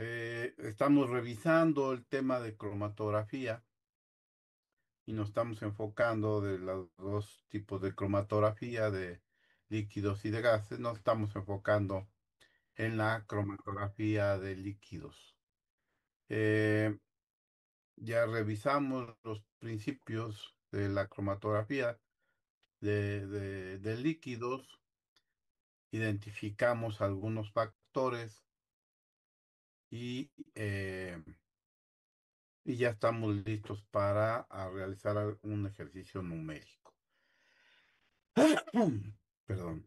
Estamos revisando el tema de cromatografía y nos estamos enfocando de los dos tipos de cromatografía, de líquidos y de gases. Nos estamos enfocando en la cromatografía de líquidos. Eh, ya revisamos los principios de la cromatografía de líquidos, identificamos algunos factores y ya estamos listos para realizar un ejercicio numérico. Perdón.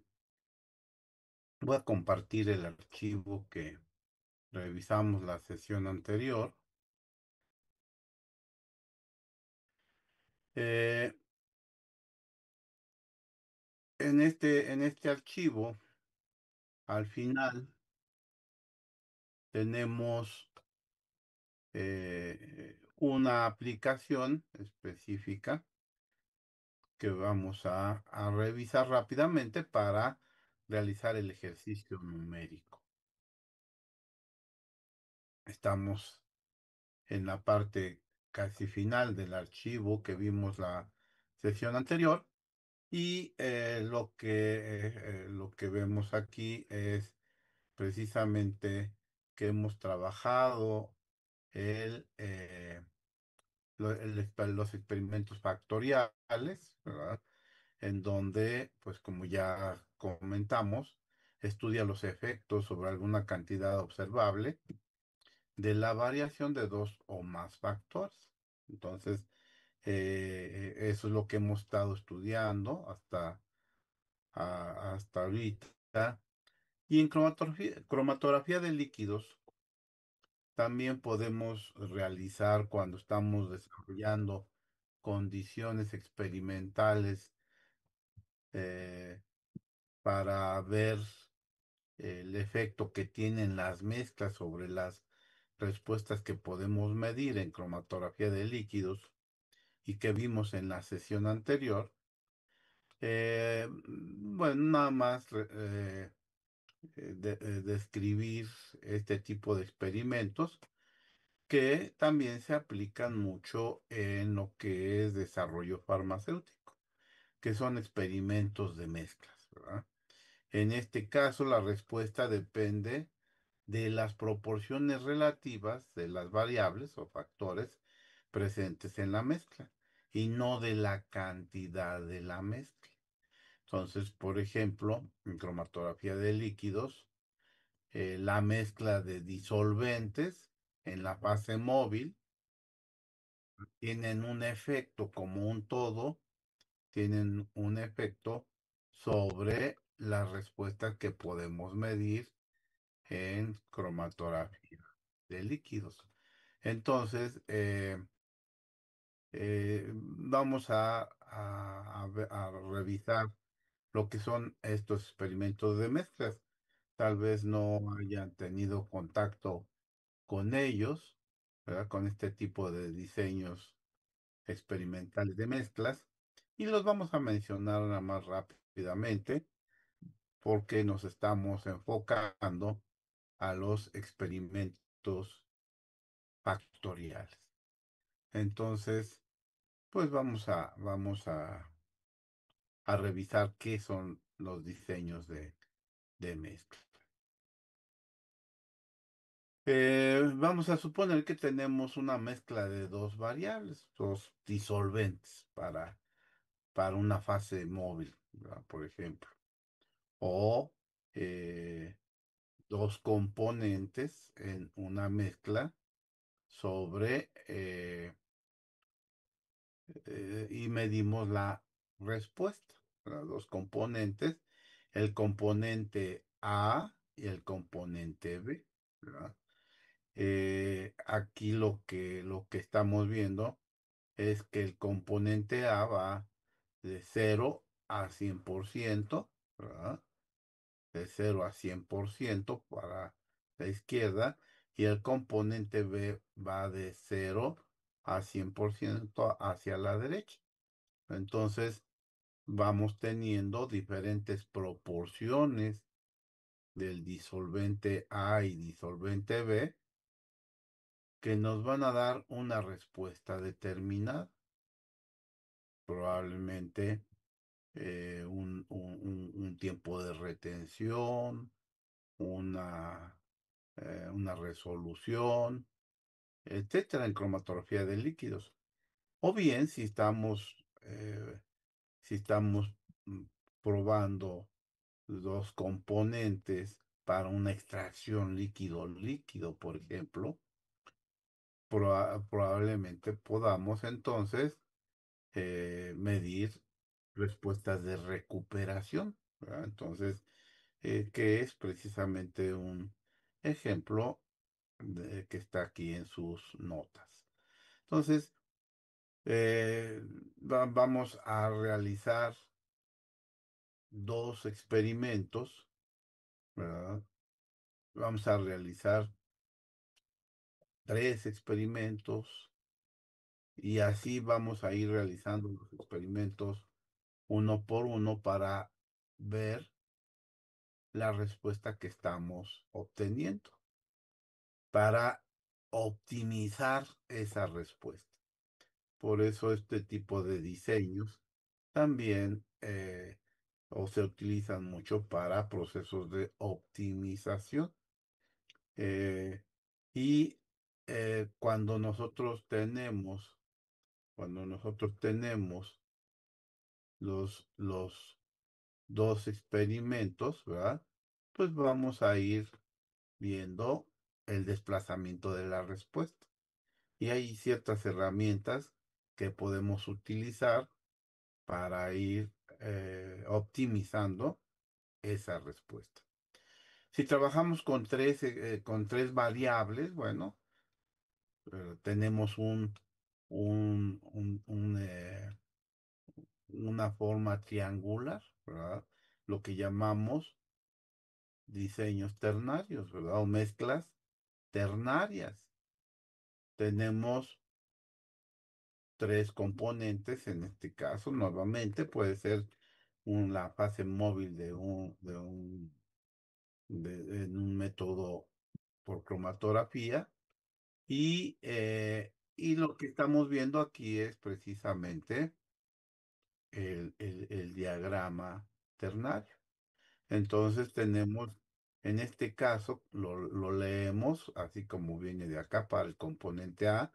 Voy a compartir el archivo que revisamos la sesión anterior. Eh, en este archivo, al final, tenemos una aplicación específica que vamos a revisar rápidamente para realizar el ejercicio numérico. Estamos en la parte casi final del archivo que vimos la sesión anterior y lo que vemos aquí es precisamente que hemos trabajado el, los experimentos factoriales, ¿verdad? En donde, pues como ya comentamos, estudia los efectos sobre alguna cantidad observable de la variación de dos o más factores. Entonces, eso es lo que hemos estado estudiando hasta ahorita. Y en cromatografía de líquidos también podemos realizar cuando estamos desarrollando condiciones experimentales eh, para ver el efecto que tienen las mezclas sobre las respuestas que podemos medir en cromatografía de líquidos y que vimos en la sesión anterior. Bueno, nada más describir este tipo de experimentos que también se aplican mucho en lo que es desarrollo farmacéutico, que son experimentos de mezclas, ¿verdad? En este caso, la respuesta depende de las proporciones relativas de las variables o factores presentes en la mezcla y no de la cantidad de la mezcla. Entonces, por ejemplo, en cromatografía de líquidos, la mezcla de disolventes en la fase móvil tienen un efecto como un todo, tienen un efecto sobre las respuestas que podemos medir en cromatografía de líquidos. Entonces, vamos a revisar lo que son estos experimentos de mezclas. Tal vez no hayan tenido contacto con ellos, ¿verdad? Con este tipo de diseños experimentales de mezclas. Y los vamos a mencionar nada más rápidamente porque nos estamos enfocando a los experimentos factoriales. Entonces, pues vamos a revisar qué son los diseños de mezcla. Vamos a suponer que tenemos una mezcla de dos variables, dos disolventes para una fase móvil, ¿verdad? Por ejemplo, o dos componentes en una mezcla sobre y medimos la respuesta. ¿Verdad? Los componentes, el componente A y el componente B. ¿Verdad? Aquí lo que estamos viendo es que el componente A va de 0 a 100%, ¿verdad? De 0 a 100% para la izquierda, y el componente B va de 0 a 100% hacia la derecha. Entonces, vamos teniendo diferentes proporciones del disolvente A y disolvente B, que nos van a dar una respuesta determinada, probablemente un tiempo de retención, una, una resolución, etcétera, en cromatografía de líquidos. O bien, si estamos mm, probando los componentes para una extracción líquido-líquido, por ejemplo, probablemente podamos entonces medir respuestas de recuperación, ¿verdad? Entonces, que es precisamente un ejemplo que está aquí en sus notas. Entonces, vamos a realizar dos experimentos, ¿verdad? Vamos a realizar tres experimentos y así vamos a ir realizando los experimentos uno por uno para ver la respuesta que estamos obteniendo, para optimizar esa respuesta. Por eso este tipo de diseños también o se utilizan mucho para procesos de optimización. Eh, y cuando nosotros tenemos los dos experimentos, ¿verdad? Pues vamos a ir viendo el desplazamiento de la respuesta. Y hay ciertas herramientas que podemos utilizar para ir optimizando esa respuesta. Si trabajamos con tres variables, bueno, tenemos una forma triangular, ¿verdad? Lo que llamamos diseños ternarios, ¿verdad? O mezclas ternarias. Tenemos tres componentes, en este caso, nuevamente puede ser la fase móvil en un método por cromatografía y lo que estamos viendo aquí es precisamente el diagrama ternario. Entonces tenemos, en este caso, lo leemos así como viene de acá para el componente A,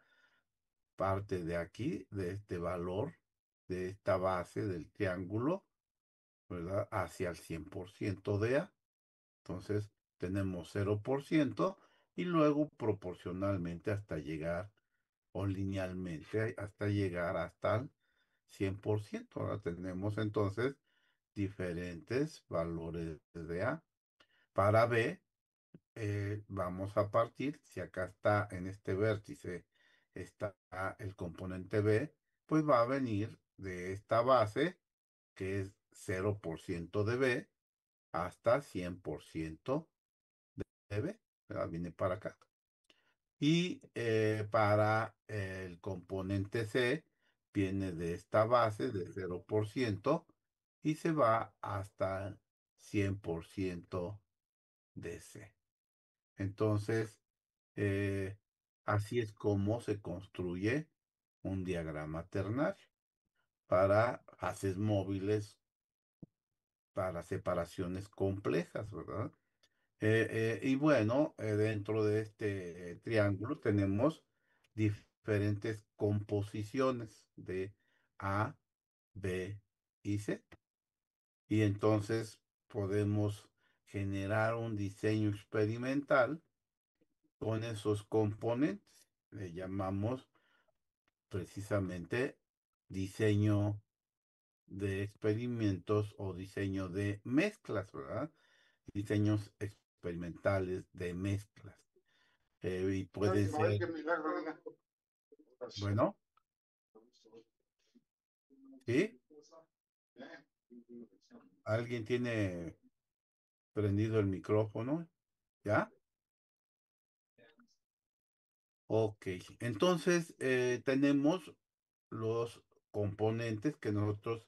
parte de aquí, de este valor, de esta base del triángulo, ¿verdad? Hacia el 100% de A. Entonces tenemos 0% y luego proporcionalmente hasta llegar, o linealmente, hasta llegar hasta el 100%. Ahora tenemos entonces diferentes valores de A. Para B, vamos a partir, si acá está en este vértice, está el componente B, pues va a venir de esta base, que es 0% de B, hasta 100% de B, ¿verdad? Viene para acá. Y para el componente C, viene de esta base de 0% y se va hasta 100% de C. Entonces, eh, así es como se construye un diagrama ternario para fases móviles, para separaciones complejas, ¿verdad? Y bueno, dentro de este triángulo tenemos diferentes composiciones de A, B y C. Y entonces podemos generar un diseño experimental con esos componentes. Le llamamos precisamente diseño de experimentos o diseño de mezclas, ¿verdad? Diseños experimentales de mezclas. Y pueden ser, bueno, ¿sí? ¿Alguien tiene prendido el micrófono? ¿Ya? Ok. Entonces, tenemos los componentes que nosotros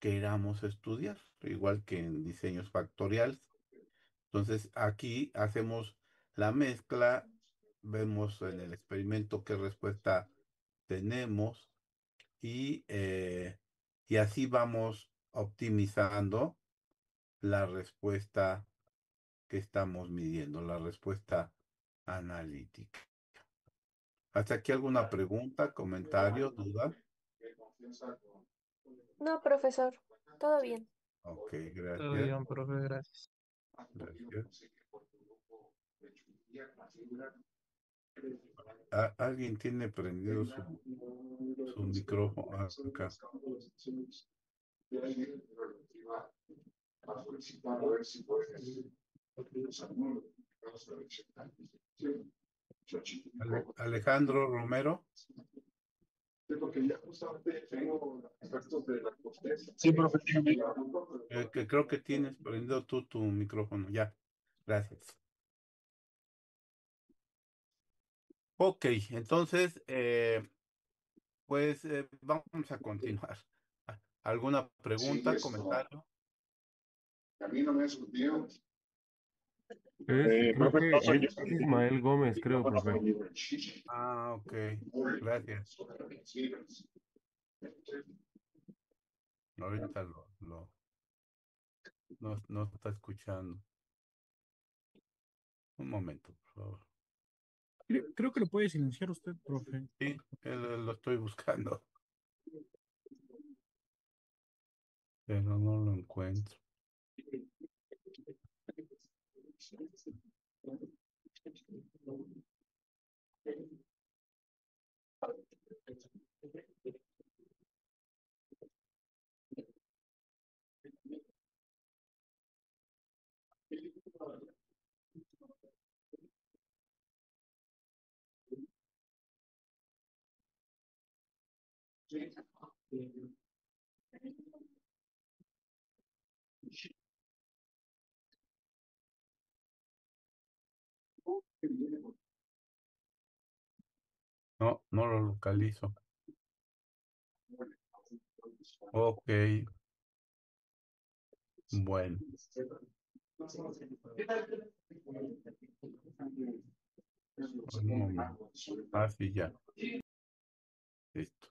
queramos estudiar, igual que en diseños factoriales. Entonces, aquí hacemos la mezcla vemos en el experimento qué respuesta tenemos y, y así vamos optimizando la respuesta que estamos midiendo, la respuesta analítica. ¿Hasta aquí alguna pregunta, comentario, duda? No, profesor, todo bien. Ok, Todo gracias. bien, profe, gracias. Gracias. ¿Alguien tiene prendido su micrófono acá? Alejandro Romero, Sí, profe, dígame. que creo que tienes prendido tú tu micrófono. Ya, gracias. Ok, entonces, pues vamos a continuar. ¿Alguna pregunta, comentario? Creo Profe, que no soy yo. es Ismael Gómez, creo, profe. Ah, ok, gracias. Ahorita no está escuchando. Un momento, por favor. Creo que lo puede silenciar usted, profe. Sí, lo estoy buscando, pero no lo encuentro. No, no lo localizo. Ok, bueno, un momento. Ah, sí, ya, listo.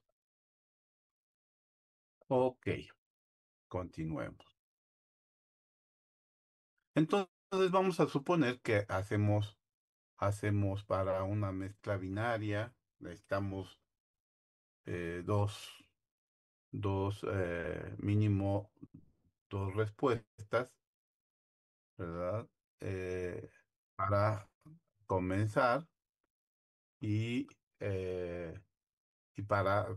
Ok, continuemos. Entonces vamos a suponer que hacemos para una mezcla binaria, necesitamos mínimo dos respuestas, ¿verdad? Eh, para comenzar y, eh, y para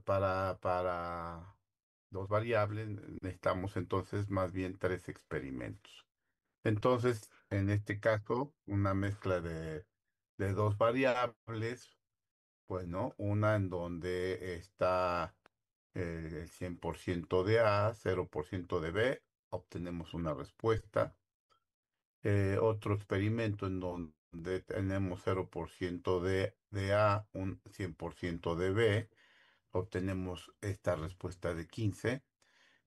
dos variables necesitamos entonces más bien tres experimentos. Entonces, en este caso, una mezcla de dos variables, pues, ¿no? Una en donde está el 100% de A, 0% de B, obtenemos una respuesta. Otro experimento en donde tenemos 0% de A, un 100% de B, obtenemos esta respuesta de 15.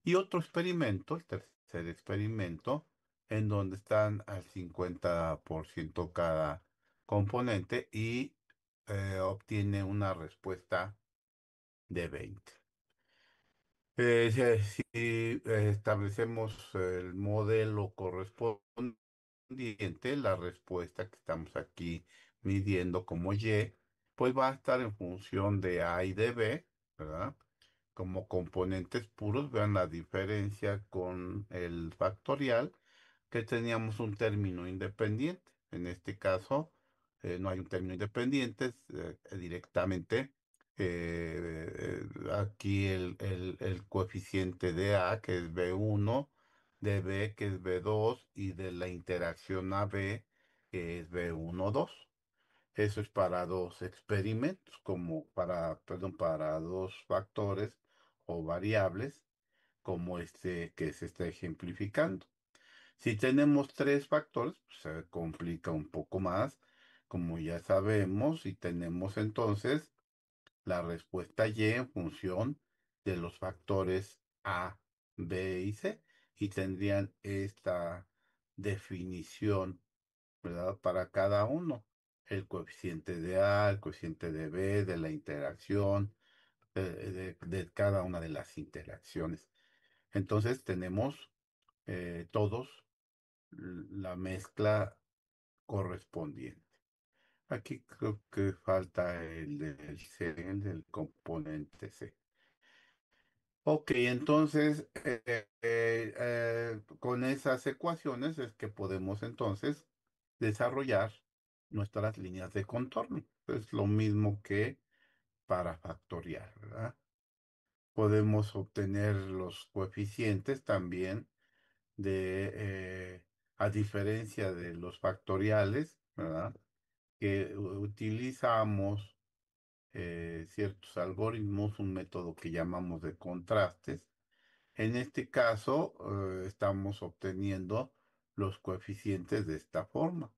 Y otro experimento, el tercer experimento, en donde están al 50% cada componente y obtiene una respuesta de 20. Si establecemos el modelo correspondiente, la respuesta que estamos aquí midiendo como Y, pues va a estar en función de A y de B, ¿verdad? Como componentes puros, vean la diferencia con el factorial, que teníamos un término independiente. En este caso, no hay un término independiente, directamente aquí el coeficiente de A, que es B1, de B, que es B2, y de la interacción AB, que es B1, 2. Eso es para dos experimentos, perdón, para dos factores o variables, como este que se está ejemplificando. Si tenemos tres factores, pues se complica un poco más, como ya sabemos, y tenemos entonces la respuesta Y en función de los factores A, B y C, y tendrían esta definición, ¿verdad? Para cada uno. el coeficiente de A, el coeficiente de B, de la interacción, de cada una de las interacciones. Entonces tenemos todos la mezcla correspondiente. Aquí creo que falta el del C, el del componente C. Ok, entonces con esas ecuaciones es que podemos entonces desarrollar nuestras líneas de contorno. Es lo mismo que para factorial, ¿verdad? Podemos obtener los coeficientes también a diferencia de los factoriales, ¿verdad? Que utilizamos ciertos algoritmos, un método que llamamos de contrastes. En este caso, estamos obteniendo los coeficientes de esta forma.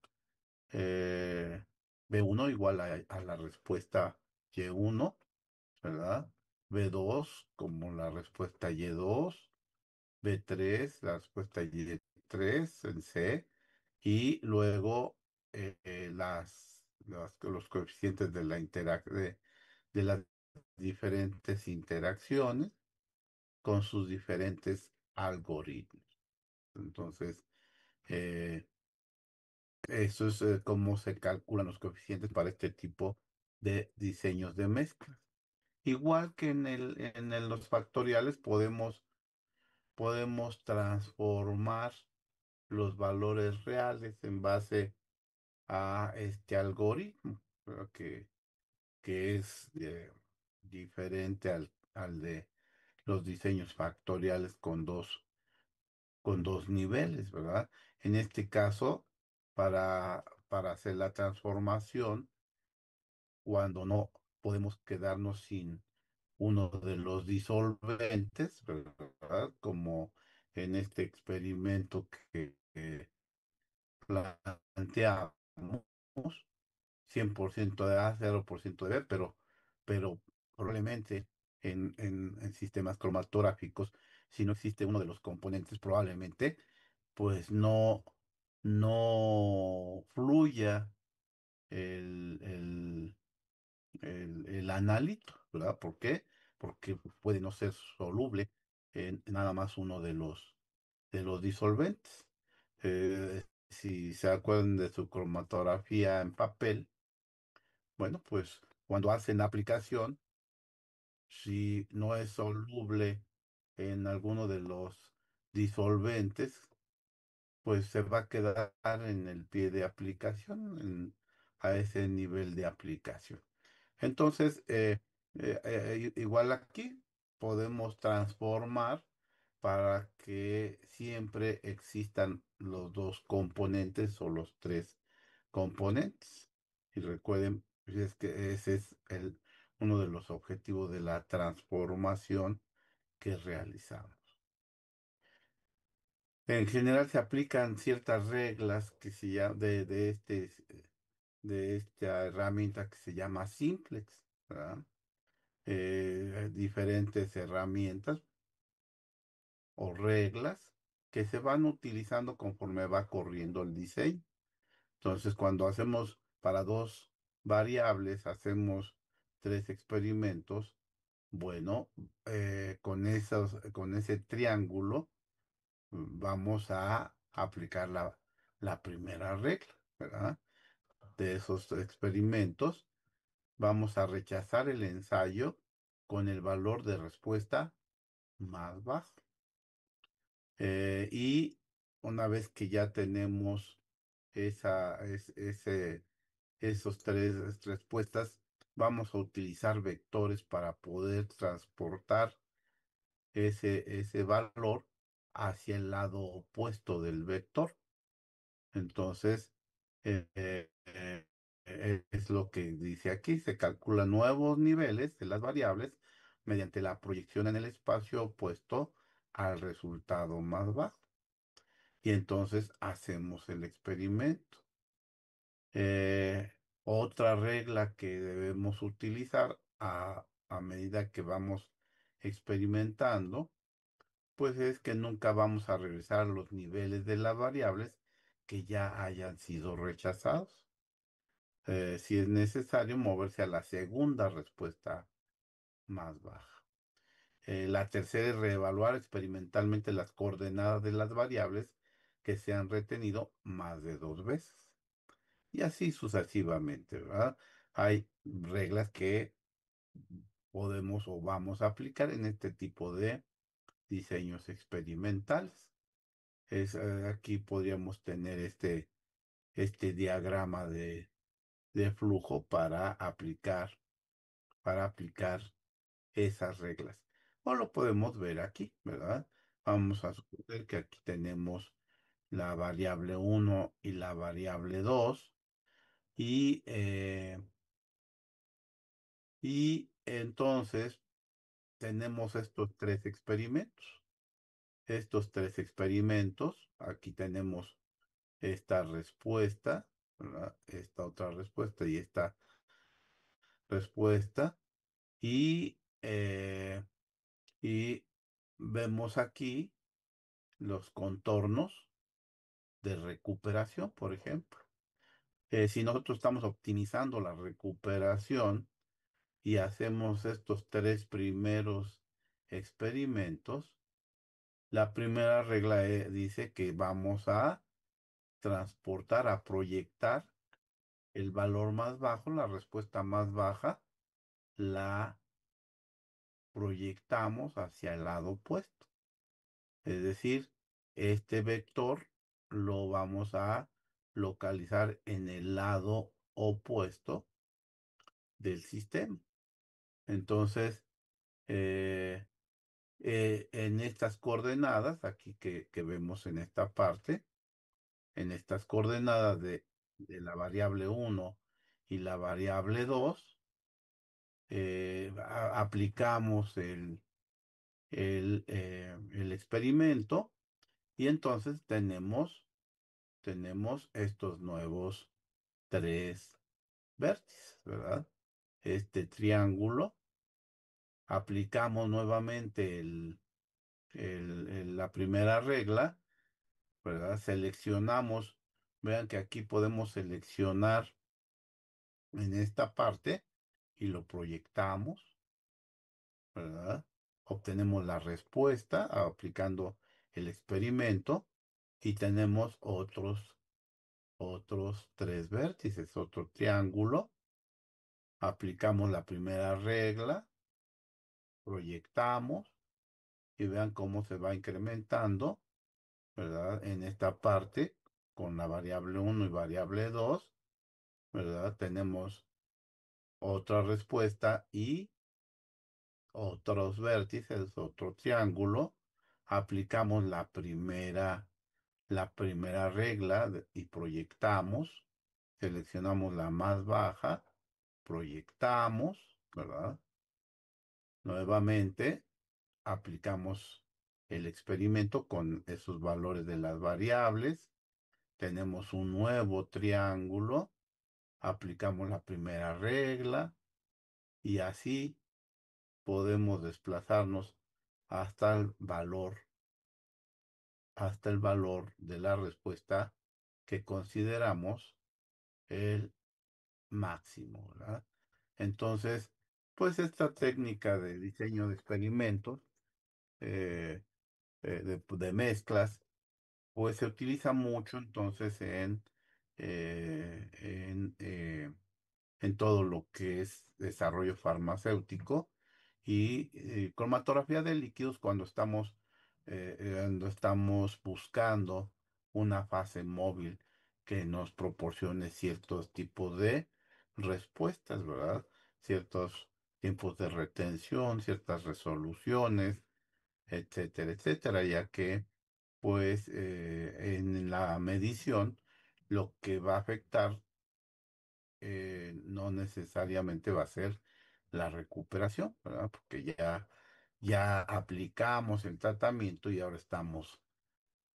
Eh, B1 igual a la respuesta Y1, ¿verdad? B2 como la respuesta Y2, B3 la respuesta Y3 en C, y luego los coeficientes de de las diferentes interacciones con sus diferentes algoritmos. Entonces, eh, eso es cómo se calculan los coeficientes para este tipo de diseños de mezclas. Igual que los factoriales podemos transformar los valores reales en base a este algoritmo, ¿verdad? Que es diferente al de los diseños factoriales con dos niveles, ¿verdad? En este caso, para hacer la transformación, cuando no podemos quedarnos sin uno de los disolventes, ¿verdad? Como en este experimento que planteamos, 100% de A, 0% de B, pero probablemente en sistemas cromatográficos, si no existe uno de los componentes, probablemente, pues no fluya el, el, el analito, ¿verdad? ¿Por qué? Porque puede no ser soluble en nada más uno de los disolventes. Si se acuerdan de su cromatografía en papel, bueno, pues cuando hacen la aplicación, si no es soluble en alguno de los disolventes, pues se va a quedar en el pie de aplicación, a ese nivel de aplicación. Entonces, igual aquí podemos transformar para que siempre existan los dos componentes o los tres componentes. Y recuerden, pues, es que ese es uno de los objetivos de la transformación que realizamos. En general se aplican ciertas reglas que se llama, de esta herramienta que se llama Simplex, ¿verdad? Diferentes herramientas o reglas que se van utilizando conforme va corriendo el diseño. Entonces, cuando hacemos para dos variables, hacemos tres experimentos, bueno, con ese triángulo vamos a aplicar la primera regla, ¿verdad? De esos experimentos, vamos a rechazar el ensayo con el valor de respuesta más bajo. Y una vez que ya tenemos esos tres respuestas, vamos a utilizar vectores para poder transportar ese valor hacia el lado opuesto del vector. Entonces, es lo que dice aquí, se calculan nuevos niveles de las variables mediante la proyección en el espacio opuesto al resultado más bajo. Y entonces hacemos el experimento. Otra regla que debemos utilizar a medida que vamos experimentando, pues es que nunca vamos a regresar los niveles de las variables que ya hayan sido rechazados. si es necesario, moverse a la segunda respuesta más baja. La tercera es reevaluar experimentalmente las coordenadas de las variables que se han retenido más de 2 veces. Y así sucesivamente, ¿verdad? Hay reglas que podemos o vamos a aplicar en este tipo de diseños experimentales. Aquí podríamos tener este diagrama de flujo para aplicar esas reglas. O lo podemos ver aquí, ¿verdad? Vamos a suponer que aquí tenemos la variable uno y la variable 2 y, y entonces tenemos estos tres experimentos. Estos tres experimentos, aquí tenemos esta respuesta, ¿verdad? Esta otra respuesta y esta respuesta. Y, y vemos aquí los contornos de recuperación, por ejemplo. Si nosotros estamos optimizando la recuperación y hacemos estos tres primeros experimentos, la primera regla dice que vamos a transportar, a proyectar el valor más bajo, la respuesta más baja, la proyectamos hacia el lado opuesto. Es decir, este vector lo vamos a localizar en el lado opuesto del sistema. Entonces, eh, en estas coordenadas, aquí que vemos en esta parte, en estas coordenadas de la variable uno y la variable 2, aplicamos el experimento y entonces tenemos estos nuevos tres vértices, ¿verdad? Este triángulo, aplicamos nuevamente la primera regla, ¿verdad? Seleccionamos, vean que aquí podemos seleccionar en esta parte y lo proyectamos, ¿verdad? Obtenemos la respuesta aplicando el experimento y tenemos otros tres vértices, otro triángulo. Aplicamos la primera regla, proyectamos y vean cómo se va incrementando, ¿verdad? En esta parte con la variable uno y variable 2, ¿verdad? Tenemos otra respuesta y otros vértices, otro triángulo. Aplicamos la primera regla y proyectamos. Seleccionamos la más baja, proyectamos, ¿verdad? Nuevamente aplicamos el experimento con esos valores de las variables. Tenemos un nuevo triángulo. Aplicamos la primera regla y así podemos desplazarnos hasta el valor, hasta el valor de la respuesta que consideramos el máximo, ¿verdad? Entonces, pues esta técnica de diseño de experimentos, eh, de mezclas, pues se utiliza mucho entonces eh, en, eh, en todo lo que es desarrollo farmacéutico y cromatografía de líquidos cuando estamos buscando una fase móvil que nos proporcione ciertos tipos de respuestas, ¿verdad? Ciertos tiempos de retención, ciertas resoluciones, etcétera, etcétera, ya que pues en la medición lo que va a afectar no necesariamente va a ser la recuperación, ¿verdad? Porque ya aplicamos el tratamiento y ahora estamos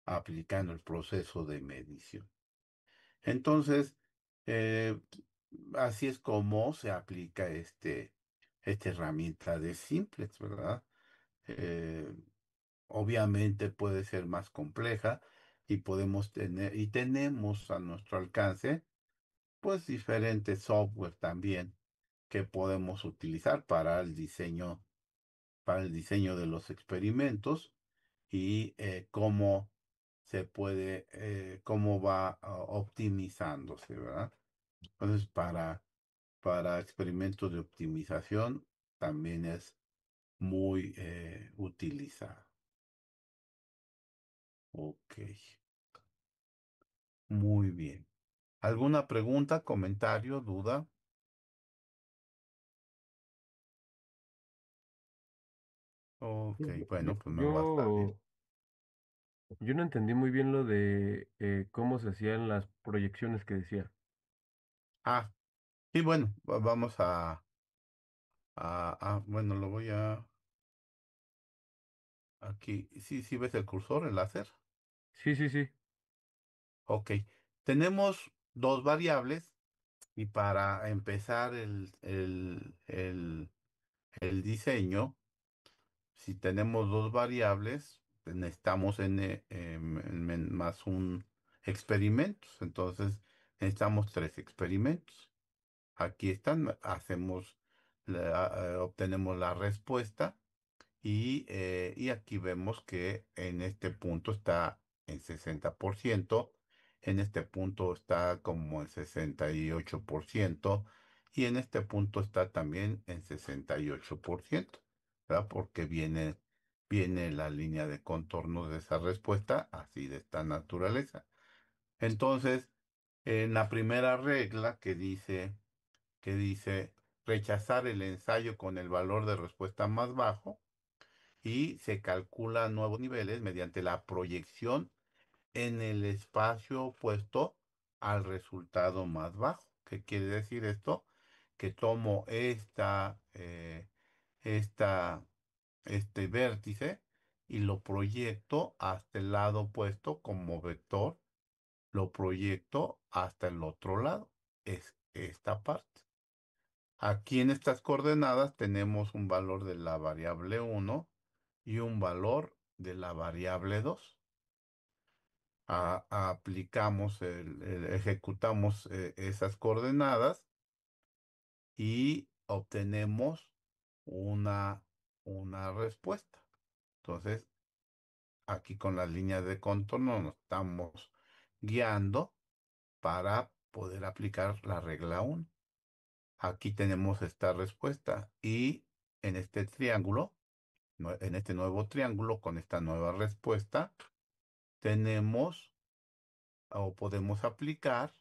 aplicando el proceso de medición. Entonces, eh, así es como se aplica esta herramienta de Simplex, ¿verdad? Eh, Obviamente puede ser más compleja y podemos tener, y tenemos a nuestro alcance pues diferentes software también que podemos utilizar para el diseño de los experimentos y cómo se puede, cómo va optimizándose, ¿verdad? Entonces, para experimentos de optimización también es muy utilizado. Ok, muy bien. ¿Alguna pregunta, comentario, duda? Ok, Yo, bueno, pues me va a estar bien. yo, yo no entendí muy bien lo de cómo se hacían las proyecciones que decía. Ah, y bueno, vamos bueno, lo voy aquí, sí, sí ves el cursor, el láser. Sí, sí, sí. Ok, tenemos dos variables y para empezar el diseño, si tenemos dos variables, necesitamos más un experimentos, entonces necesitamos tres experimentos. Aquí están, obtenemos la respuesta. Y aquí vemos que en este punto está en 60%, en este punto está como en 68% y en este punto está también en 68%, ¿verdad? Porque viene la línea de contorno de esa respuesta así de esta naturaleza. Entonces, en la primera regla que dice rechazar el ensayo con el valor de respuesta más bajo, y se calcula nuevos niveles mediante la proyección en el espacio opuesto al resultado más bajo. ¿Qué quiere decir esto? Que tomo esta, este vértice y lo proyecto hasta el lado opuesto como vector, lo proyecto hasta el otro lado. Es esta parte. Aquí en estas coordenadas tenemos un valor de la variable uno y un valor de la variable 2. Aplicamos, ejecutamos esas coordenadas y obtenemos una, una respuesta. Entonces, aquí con las líneas de contorno nos estamos guiando para poder aplicar la regla uno. Aquí tenemos esta respuesta y en este triángulo, en este nuevo triángulo con esta nueva respuesta, tenemos o podemos aplicar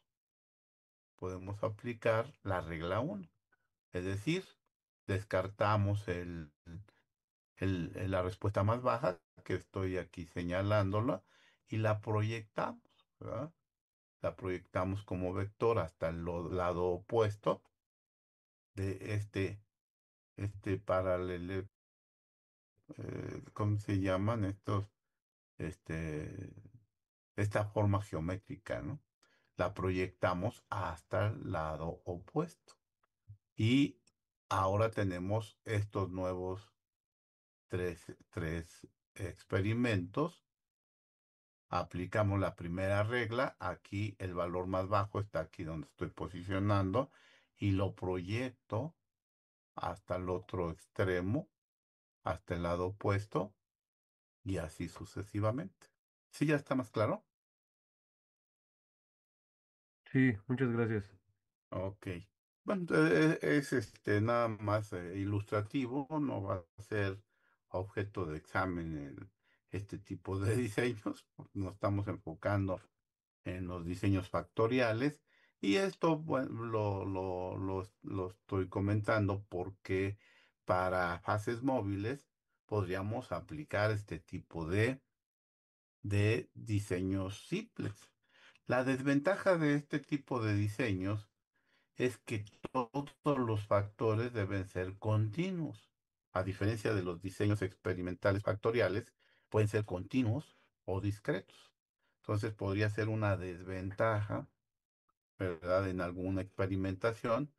la regla uno. Es decir, descartamos la respuesta más baja, que estoy aquí señalándola, y la proyectamos, ¿verdad? La proyectamos como vector hasta el lado opuesto de este paralelo, ¿cómo se llaman estos? Este, esta forma geométrica, ¿no? La proyectamos hasta el lado opuesto. Y ahora tenemos estos nuevos tres experimentos. Aplicamos la primera regla. Aquí el valor más bajo está aquí donde estoy posicionando y lo proyecto hasta el otro extremo, hasta el lado opuesto y así sucesivamente. ¿Sí ya está más claro? Sí, muchas gracias. Ok. Bueno, entonces es nada más ilustrativo, no va a ser objeto de examen este tipo de diseños. Nos estamos enfocando en los diseños factoriales y esto, bueno, lo estoy comentando porque para fases móviles podríamos aplicar este tipo de diseños simples. La desventaja de este tipo de diseños es que todos los factores deben ser continuos. A diferencia de los diseños experimentales factoriales, pueden ser continuos o discretos. Entonces podría ser una desventaja, ¿verdad? En alguna experimentación,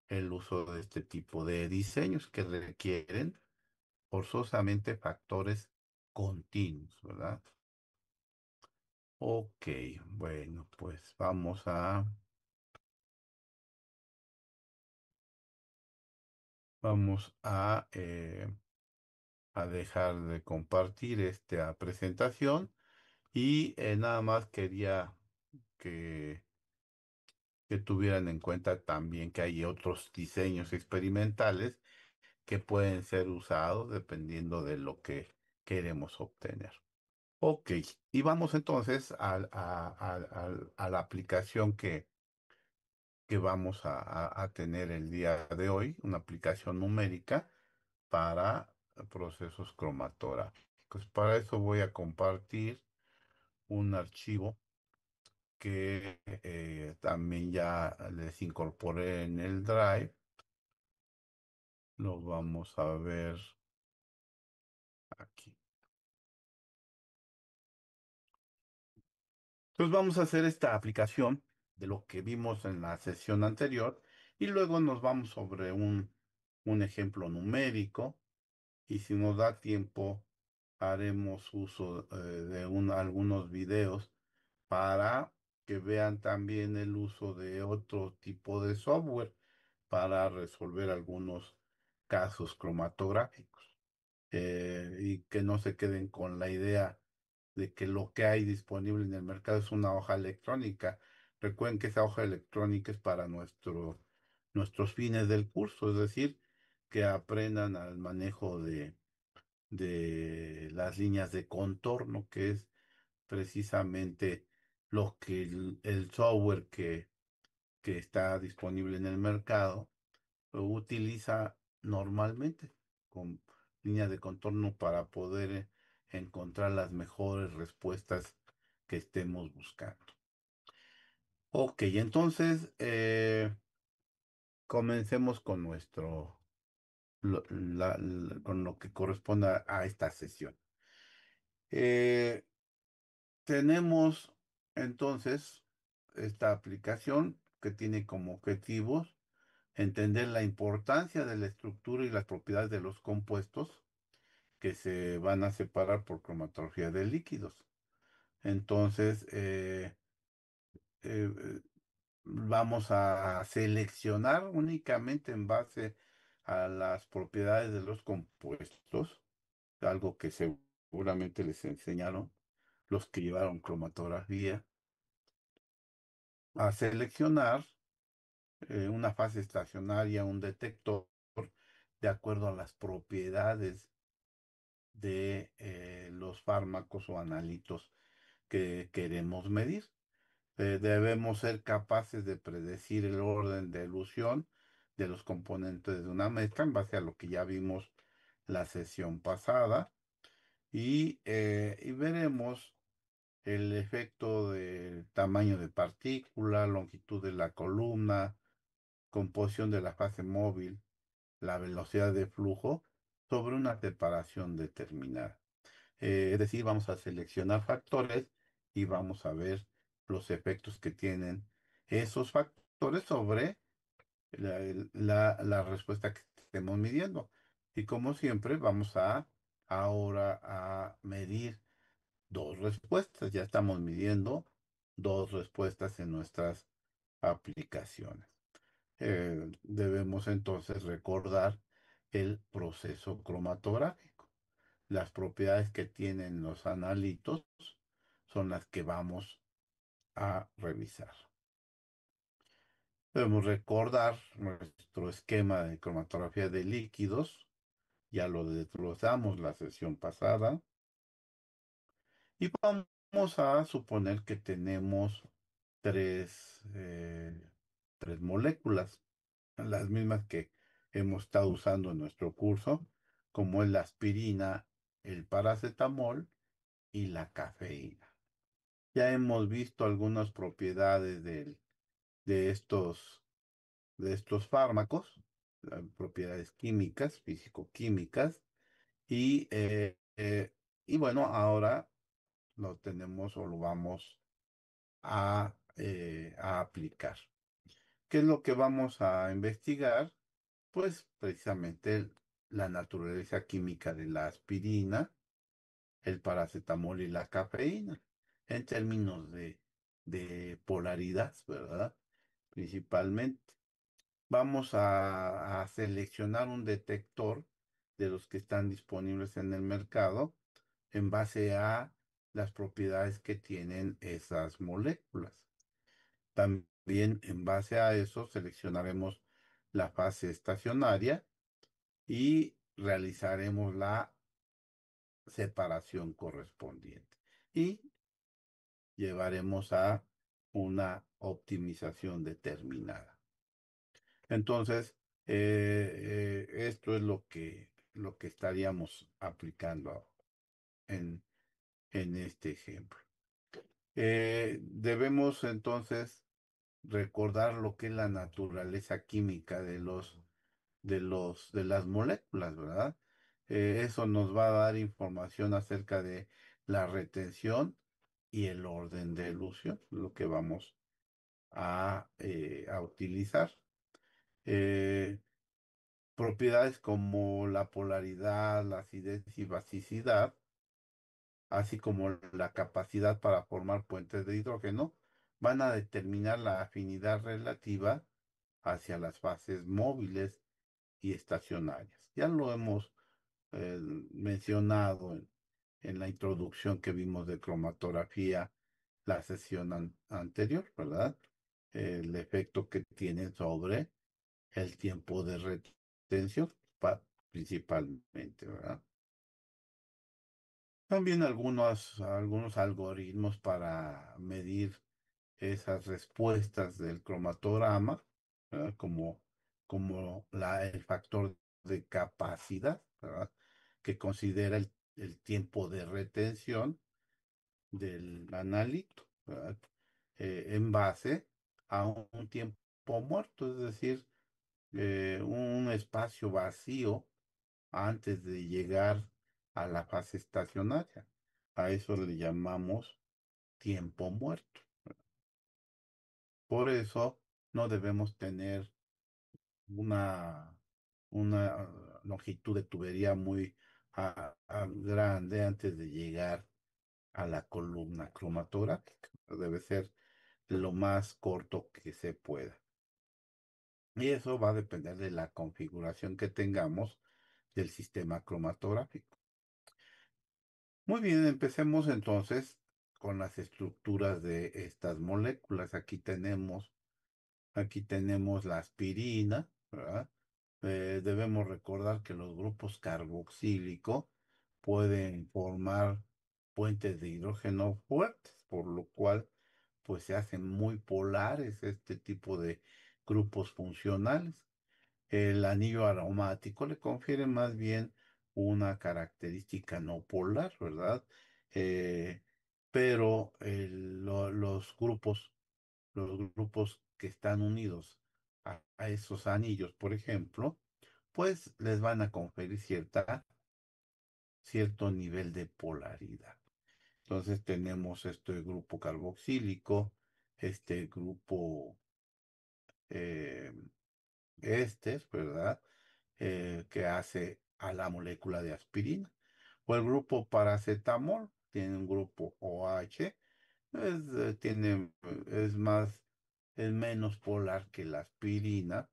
el uso de este tipo de diseños que requieren forzosamente factores continuos, ¿verdad? Ok, bueno, pues vamos Vamos a dejar de compartir esta presentación y nada más quería que, que tuvieran en cuenta también que hay otros diseños experimentales que pueden ser usados dependiendo de lo que queremos obtener. Ok, y vamos entonces a la aplicación que vamos a tener el día de hoy, una aplicación numérica para procesos cromatográficos. Para eso voy a compartir un archivo que también ya les incorporé en el Drive. Lo vamos a ver aquí. Entonces vamos a hacer esta aplicación de lo que vimos en la sesión anterior y luego nos vamos sobre un ejemplo numérico y si nos da tiempo haremos uso de algunos videos para que vean también el uso de otro tipo de software para resolver algunos casos cromatográficos y que no se queden con la idea de que lo que hay disponible en el mercado es una hoja electrónica. Recuerden que esa hoja electrónica es para nuestros fines del curso, es decir, que aprendan al manejo de las líneas de contorno, que es precisamente lo que el software que está disponible en el mercado lo utiliza normalmente con líneas de contorno para poder encontrar las mejores respuestas que estemos buscando. Ok, entonces comencemos con con lo que corresponda a esta sesión. Eh, Tenemos entonces esta aplicación que tiene como objetivos entender la importancia de la estructura y las propiedades de los compuestos que se van a separar por cromatografía de líquidos. Entonces, eh, vamos a seleccionar únicamente en base a las propiedades de los compuestos, algo que seguramente les enseñaron los que llevaron cromatografía, a seleccionar una fase estacionaria, un detector, de acuerdo a las propiedades de los fármacos o analitos que queremos medir. Debemos ser capaces de predecir el orden de elusión de los componentes de una mezcla en base a lo que ya vimos la sesión pasada y veremos el efecto del tamaño de partícula, longitud de la columna, composición de la fase móvil, la velocidad de flujo sobre una separación determinada. Es decir, vamos a seleccionar factores y vamos a ver los efectos que tienen esos factores sobre la respuesta que estemos midiendo. Y como siempre, vamos ahora a medir dos respuestas. Ya estamos midiendo dos respuestas en nuestras aplicaciones. Debemos entonces recordar el proceso cromatográfico. Las propiedades que tienen los analitos son las que vamos a revisar. Debemos recordar nuestro esquema de cromatografía de líquidos. Ya lo desglosamos la sesión pasada. Y vamos a suponer que tenemos tres moléculas, las mismas que hemos estado usando en nuestro curso, como es la aspirina, el paracetamol y la cafeína. Ya hemos visto algunas propiedades de de estos fármacos, propiedades químicas, físico-químicas, y, y bueno, ahora lo tenemos o lo vamos a aplicar. ¿Qué es lo que vamos a investigar? Pues precisamente la naturaleza química de la aspirina, el paracetamol y la cafeína, en términos de polaridad, ¿verdad? Principalmente. vamos a seleccionar un detector de los que están disponibles en el mercado en base a las propiedades que tienen esas moléculas. También en base a eso seleccionaremos la fase estacionaria y realizaremos la separación correspondiente. Y llevaremos a una optimización determinada. Entonces, esto es lo que estaríamos aplicando en, en este ejemplo. Debemos entonces recordar lo que es la naturaleza química de las moléculas, ¿verdad? Eso nos va a dar información acerca de la retención y el orden de elusión, lo que vamos a utilizar. Eh, Propiedades como la polaridad, la acidez y basicidad, así como la capacidad para formar puentes de hidrógeno, van a determinar la afinidad relativa hacia las fases móviles y estacionarias. Ya lo hemos mencionado en la introducción que vimos de cromatografía la sesión anterior, ¿verdad? El efecto que tiene sobre el tiempo de retención, principalmente, ¿verdad? También algunos algoritmos para medir esas respuestas del cromatograma, ¿verdad? Como el factor de capacidad, ¿verdad? Que considera el tiempo de retención del analito, ¿verdad? En base a un tiempo muerto, es decir, un espacio vacío antes de llegar a la fase estacionaria. A eso le llamamos tiempo muerto. Por eso no debemos tener una, una longitud de tubería muy grande antes de llegar a la columna cromatográfica. Debe ser lo más corto que se pueda. Y eso va a depender de la configuración que tengamos del sistema cromatográfico. Muy bien, empecemos entonces con las estructuras de estas moléculas. Aquí tenemos la aspirina, ¿verdad? Debemos recordar que los grupos carboxílico pueden formar puentes de hidrógeno fuertes, por lo cual pues se hacen muy polares este tipo de grupos funcionales. El anillo aromático le confiere más bien una característica no polar, ¿verdad? Eh, pero los grupos que están unidos a esos anillos, por ejemplo, pues les van a conferir cierto nivel de polaridad. Entonces tenemos este grupo carboxílico, este grupo eh, éster, ¿verdad? Que hace a la molécula de aspirina. O el grupo paracetamol, tiene un grupo OH, es menos polar que la aspirina,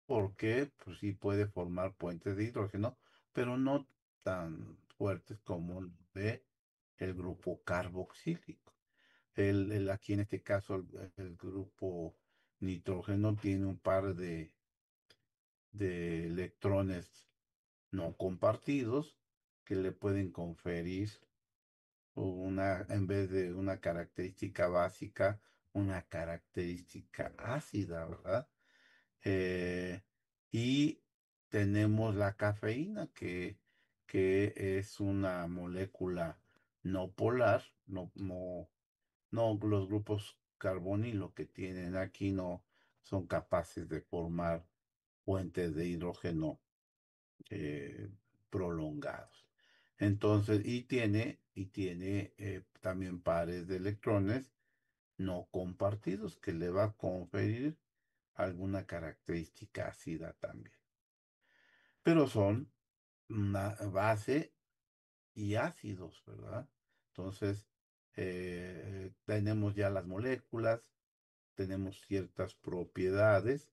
porque pues sí puede formar puentes de hidrógeno, pero no tan fuertes como el grupo carboxílico. Aquí en este caso el grupo nitrógeno tiene un par de electrones no compartidos que le pueden conferir en vez de una característica básica, una característica ácida, ¿verdad? Eh, y tenemos la cafeína, que es una molécula no polar, no los grupos carbonilo que tienen aquí no son capaces de formar puentes de hidrógeno eh, prolongados. Entonces, y tiene también pares de electrones no compartidos que le va a conferir alguna característica ácida también. Pero son una base y ácidos, ¿verdad? Entonces, tenemos ya las moléculas, tenemos ciertas propiedades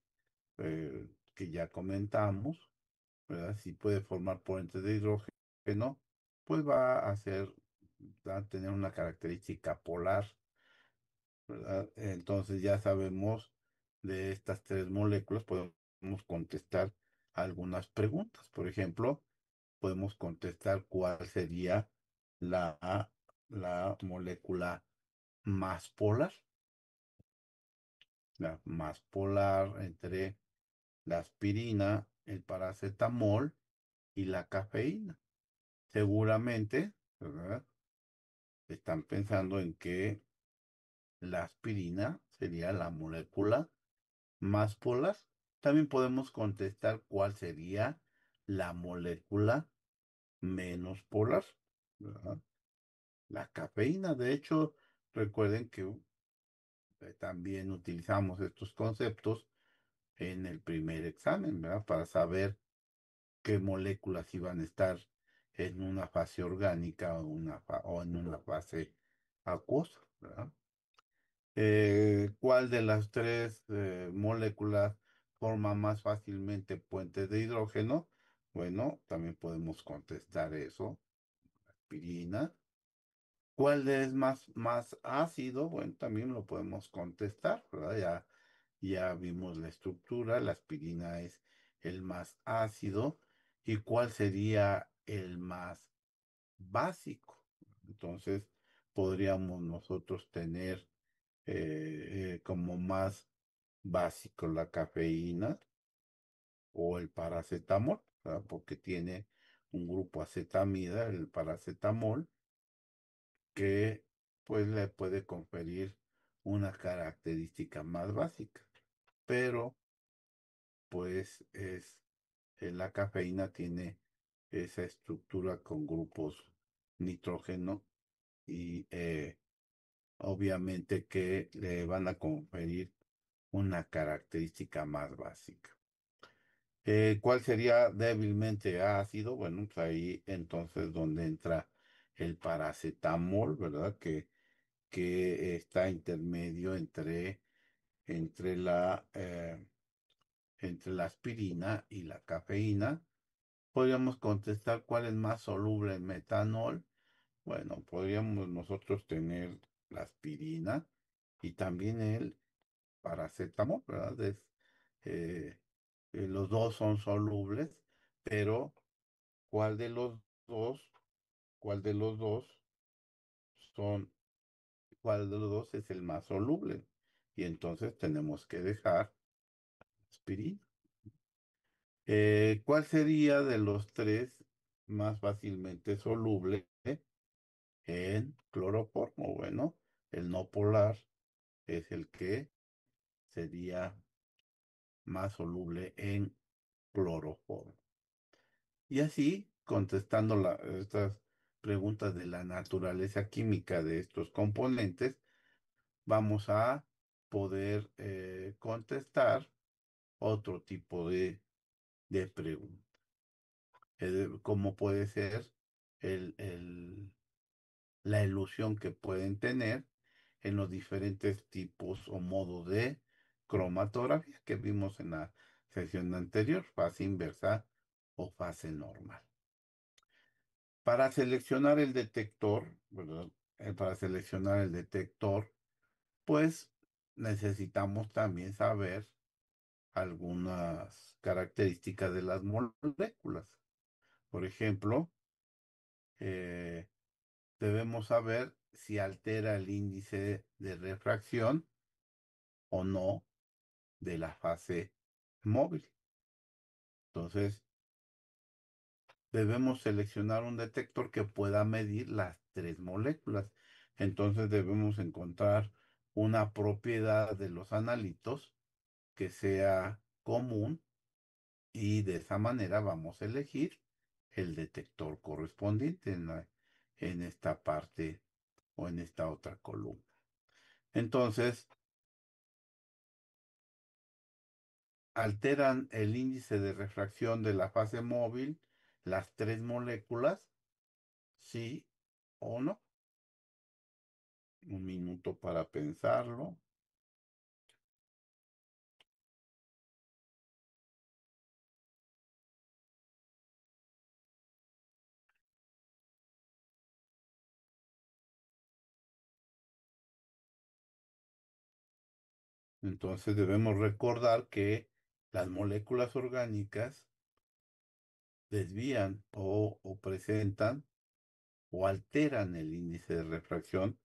que ya comentamos, ¿verdad? Si puede formar puentes de hidrógeno, pues va a tener una característica polar, ¿verdad? Entonces ya sabemos de estas tres moléculas, podemos contestar algunas preguntas. Por ejemplo, podemos contestar cuál sería la molécula más polar, la más polar entre la aspirina, el paracetamol y la cafeína. Seguramente, ¿verdad? Están pensando en que la aspirina sería la molécula más polar. También podemos contestar cuál sería la molécula menos polar, ¿verdad? La cafeína. De hecho, recuerden que también utilizamos estos conceptos en el primer examen, ¿verdad? Para saber qué moléculas iban a estar en una fase orgánica o en una fase acuosa, ¿verdad? ¿Cuál de las tres moléculas forma más fácilmente puentes de hidrógeno? Bueno, también podemos contestar eso. Aspirina. ¿Cuál es más ácido? Bueno, también lo podemos contestar, ¿verdad? Ya vimos la estructura, la aspirina es el más ácido. ¿Y cuál sería el más básico? Entonces, podríamos nosotros tener como más básico la cafeína o el paracetamol, ¿verdad? Porque tiene un grupo acetamida, el paracetamol, que pues le puede conferir una característica más básica. Pero pues la cafeína tiene esa estructura con grupos nitrógeno y obviamente que le van a conferir una característica más básica. ¿Cuál sería débilmente ácido? Bueno, pues ahí entonces donde entra el paracetamol, ¿verdad? Que está intermedio entre entre la aspirina y la cafeína. Podríamos contestar cuál es más soluble en metanol. Bueno, podríamos nosotros tener la aspirina y también el paracetamol, ¿verdad? Eh, los dos son solubles, pero ¿cuál de los dos, cuál de los dos son, cuál de los dos es el más soluble? Y entonces tenemos que dejar aspirina. ¿Cuál sería de los tres más fácilmente soluble en cloroformo? Bueno, el no polar es el que sería más soluble en cloroformo. Y así, contestando estas preguntas de la naturaleza química de estos componentes, vamos a poder contestar otro tipo de preguntas, como puede ser el, el- la ilusión que pueden tener en los diferentes tipos o modos de cromatografía que vimos en la sesión anterior, fase inversa o fase normal. Para seleccionar el detector, ¿verdad? Para seleccionar el detector, pues necesitamos también saber algunas características de las moléculas. Por ejemplo, eh, debemos saber si altera el índice de refracción o no de la fase móvil. Entonces, debemos seleccionar un detector que pueda medir las tres moléculas. Entonces, debemos encontrar una propiedad de los analitos que sea común y de esa manera vamos a elegir el detector correspondiente en esta parte o en esta otra columna. Entonces, alteran el índice de refracción de la fase móvil las tres moléculas, sí o no. Un minuto para pensarlo. Entonces debemos recordar que las moléculas orgánicas desvían o presentan o alteran el índice de refracción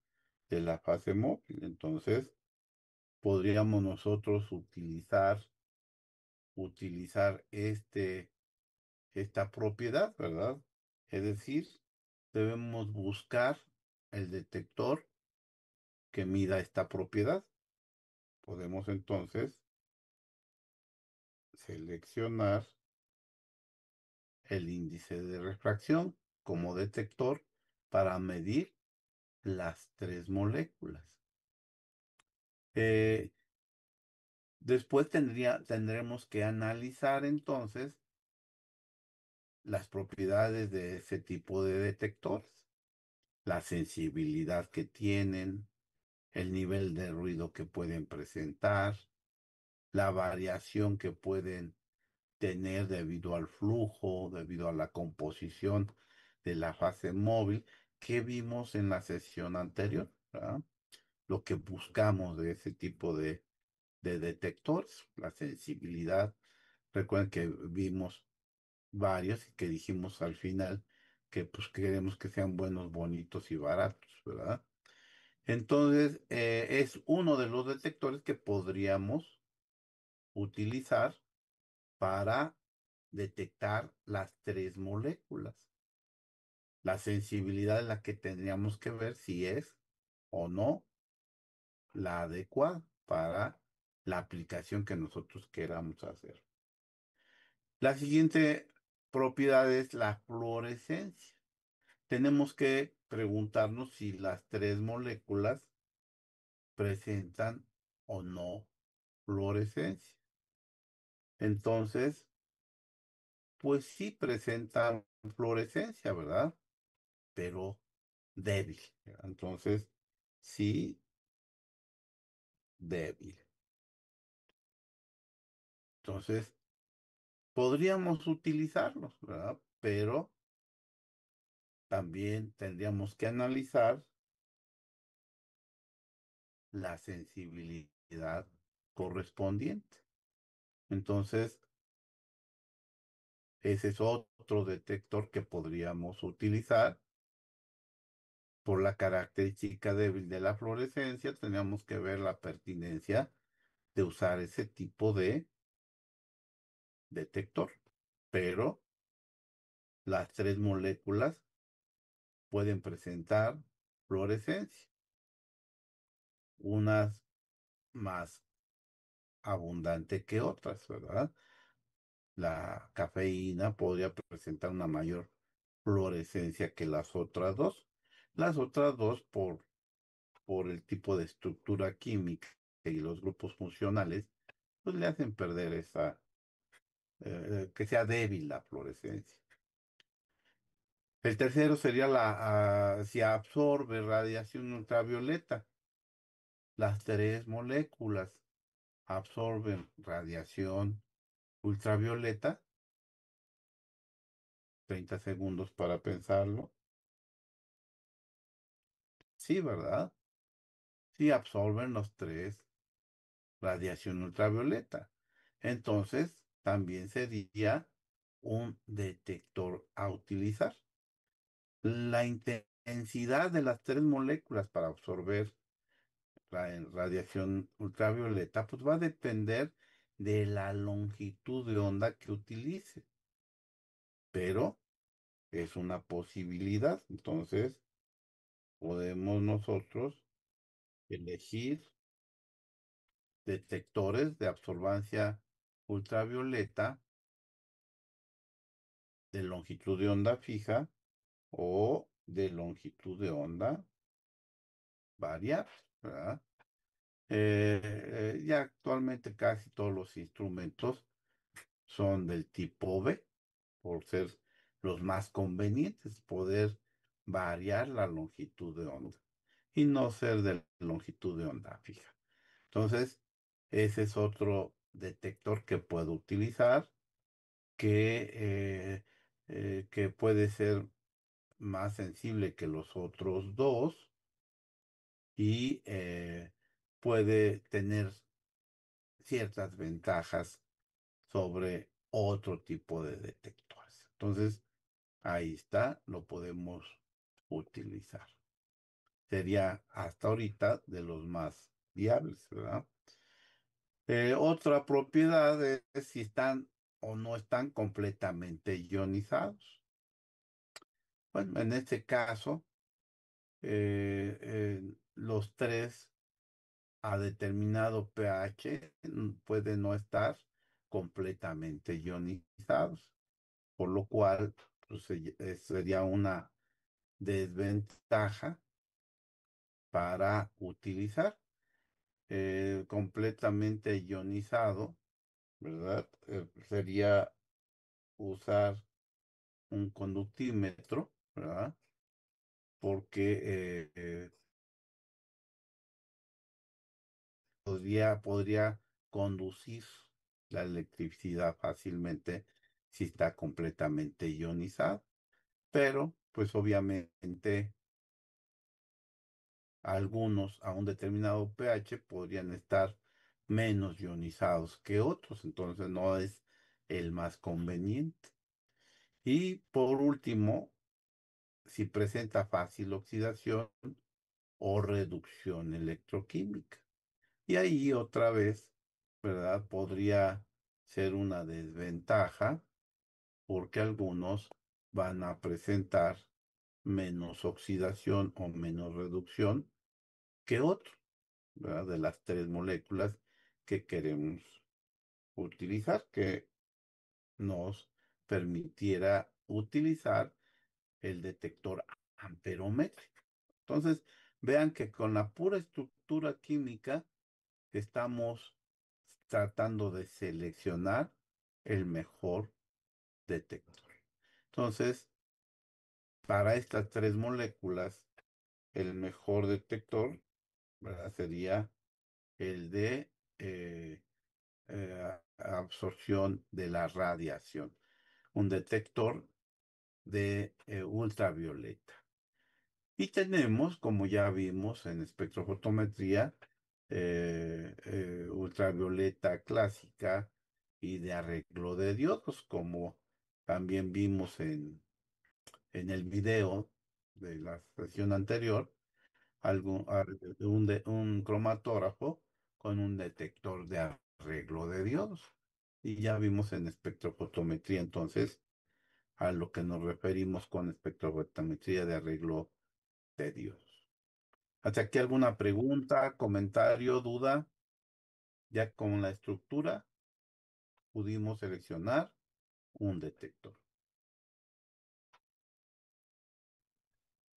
de la fase móvil. Entonces, podríamos nosotros utilizar esta propiedad, ¿verdad? Es decir, debemos buscar el detector que mida esta propiedad. Podemos entonces seleccionar el índice de refracción como detector para medir las tres moléculas. Eh, Después tendremos que analizar entonces las propiedades de ese tipo de detectores, la sensibilidad que tienen, el nivel de ruido que pueden presentar, la variación que pueden tener debido al flujo, debido a la composición de la fase móvil que vimos en la sesión anterior, ¿verdad? Lo que buscamos de ese tipo de detectores, la sensibilidad. Recuerden que vimos varios y que dijimos al final que pues queremos que sean buenos, bonitos y baratos, ¿verdad? Entonces, es uno de los detectores que podríamos utilizar para detectar las tres moléculas. La sensibilidad es la que tendríamos que ver si es o no la adecuada para la aplicación que nosotros queramos hacer. La siguiente propiedad es la fluorescencia. Tenemos que preguntarnos si las tres moléculas presentan o no fluorescencia. Entonces, pues sí presentan fluorescencia, ¿verdad? Pero débil. Entonces, sí, débil. Entonces, podríamos utilizarlos, ¿verdad? Pero también tendríamos que analizar la sensibilidad correspondiente. Entonces, ese es otro detector que podríamos utilizar. Por la característica débil de la fluorescencia, tenemos que ver la pertinencia de usar ese tipo de detector. Pero las tres moléculas pueden presentar fluorescencia, unas más abundante que otras, ¿verdad? La cafeína podría presentar una mayor fluorescencia que las otras dos. Las otras dos, por el tipo de estructura química y los grupos funcionales, pues le hacen perder que sea débil la fluorescencia. El tercero sería si absorbe radiación ultravioleta. Las tres moléculas absorben radiación ultravioleta. 30 segundos para pensarlo. Sí, ¿verdad? Sí, absorben los tres radiación ultravioleta. Entonces, también sería un detector a utilizar. La intensidad de las tres moléculas para absorber radiación ultravioleta, pues va a depender de la longitud de onda que utilice, pero es una posibilidad. Entonces, podemos nosotros elegir detectores de absorbancia ultravioleta de longitud de onda fija o de longitud de onda variable, ¿verdad? Ya actualmente casi todos los instrumentos son del tipo B, por ser los más convenientes, poder variar la longitud de onda y no ser de longitud de onda fija. Entonces, ese es otro detector que puedo utilizar que puede ser más sensible que los otros dos y puede tener ciertas ventajas sobre otro tipo de detectores. Entonces, ahí está, lo podemos utilizar. Sería hasta ahorita de los más viables, ¿verdad? Otra propiedad es si están o no están completamente ionizados. Bueno, en este caso, los tres a determinado pH pueden no estar completamente ionizados, por lo cual pues, sería una desventaja para utilizar completamente ionizado, ¿verdad? Sería usar un conductímetro, ¿verdad? Porque podría conducir la electricidad fácilmente si está completamente ionizado. Pero, pues obviamente, algunos a un determinado pH podrían estar menos ionizados que otros, entonces no es el más conveniente. Y por último, si presenta fácil oxidación o reducción electroquímica. Y ahí otra vez, ¿verdad? Podría ser una desventaja porque algunos van a presentar menos oxidación o menos reducción que otros, ¿verdad? De las tres moléculas que queremos utilizar, que nos permitiera utilizar el detector amperométrico. Entonces, vean que con la pura estructura química estamos tratando de seleccionar el mejor detector. Entonces, para estas tres moléculas, el mejor detector, ¿verdad? Sería el de absorción de la radiación, un detector de ultravioleta. Y tenemos, como ya vimos en espectrofotometría, ultravioleta clásica y de arreglo de diodos, como también vimos en el video de la sesión anterior, un cromatógrafo con un detector de arreglo de diodos. Y ya vimos en espectrofotometría entonces a lo que nos referimos con espectrofotometría de arreglo de diodos. ¿Hasta aquí alguna pregunta, comentario, duda? Ya con la estructura pudimos seleccionar un detector.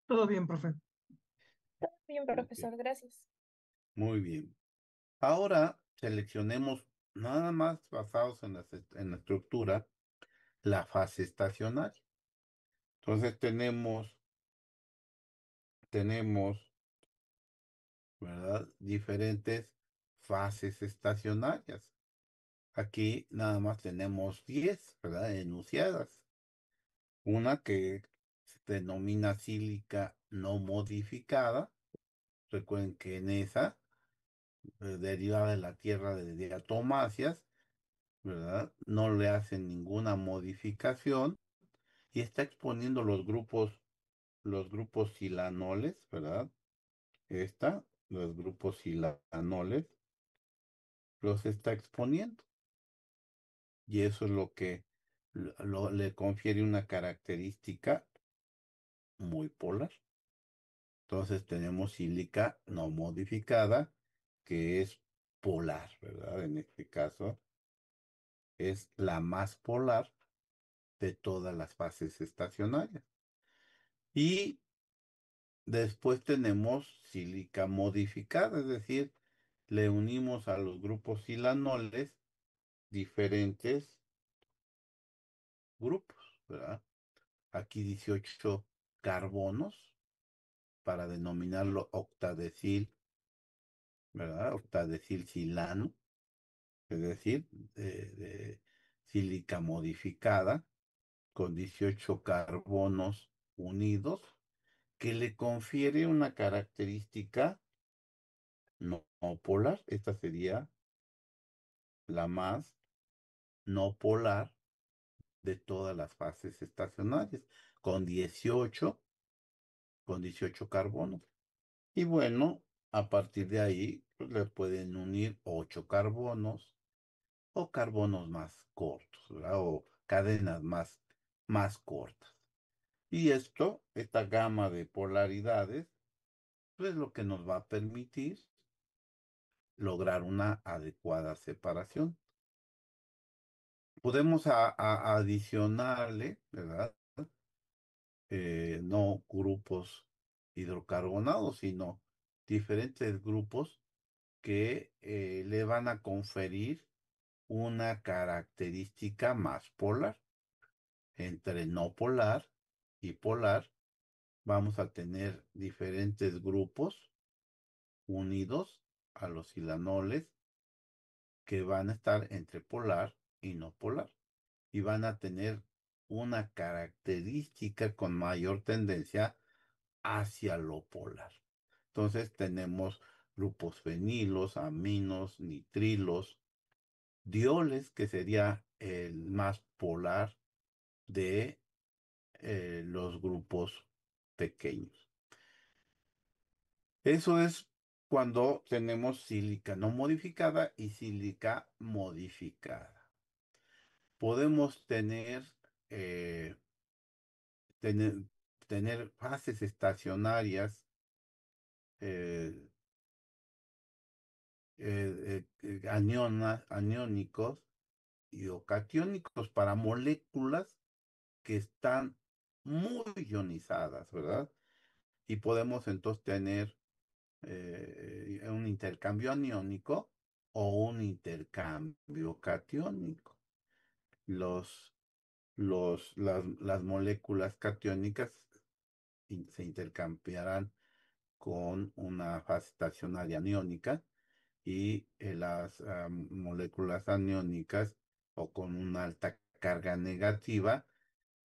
Todo bien, profe. Bien, Ok, profesor, gracias. muy bien. Ahora seleccionemos nada más basados en la estructura la fase estacionaria. Entonces tenemos, ¿verdad? Diferentes fases estacionarias. Aquí nada más tenemos 10, ¿verdad? Enunciadas. Una que se denomina sílica no modificada. Recuerden que en esa, derivada de la tierra de diatomáceas, ¿verdad? No le hacen ninguna modificación y está exponiendo los grupos silanoles, ¿verdad? Los grupos silanoles, los está exponiendo. Y eso es lo que le confiere una característica muy polar. Entonces tenemos sílica no modificada, que es polar, ¿verdad? En este caso es la más polar de todas las fases estacionarias. Y después tenemos sílica modificada, es decir, le unimos a los grupos silanoles diferentes grupos, ¿verdad? Aquí 18 carbonos para denominarlo octadecil, ¿verdad? Octadecil silano, es decir, de sílica modificada con 18 carbonos unidos que le confiere una característica no polar. Esta sería la más no polar de todas las fases estacionarias, con 18, con 18 carbonos. Y bueno, a partir de ahí, pues, le pueden unir 8 carbonos o carbonos más cortos, ¿verdad? O cadenas más cortas. Y esta gama de polaridades, pues es lo que nos va a permitir lograr una adecuada separación. Podemos adicionarle, ¿verdad? No grupos hidrocarbonados, sino diferentes grupos que le van a conferir una característica más polar. Entre no polar y polar vamos a tener diferentes grupos unidos a los silanoles que van a estar entre polar y no polar y van a tener una característica con mayor tendencia hacia lo polar. Entonces tenemos grupos fenilos, aminos, nitrilos, dioles, que sería el más polar de los grupos pequeños. Eso es cuando tenemos sílica no modificada y sílica modificada. Podemos eh, tener, tener fases estacionarias eh, aniónicos y o catiónicos para moléculas que están muy ionizadas, ¿verdad? Y podemos entonces tener un intercambio aniónico o un intercambio catiónico. Los, las moléculas catiónicas se intercambiarán con una fase estacionaria aniónica y las moléculas aniónicas o con una alta carga negativa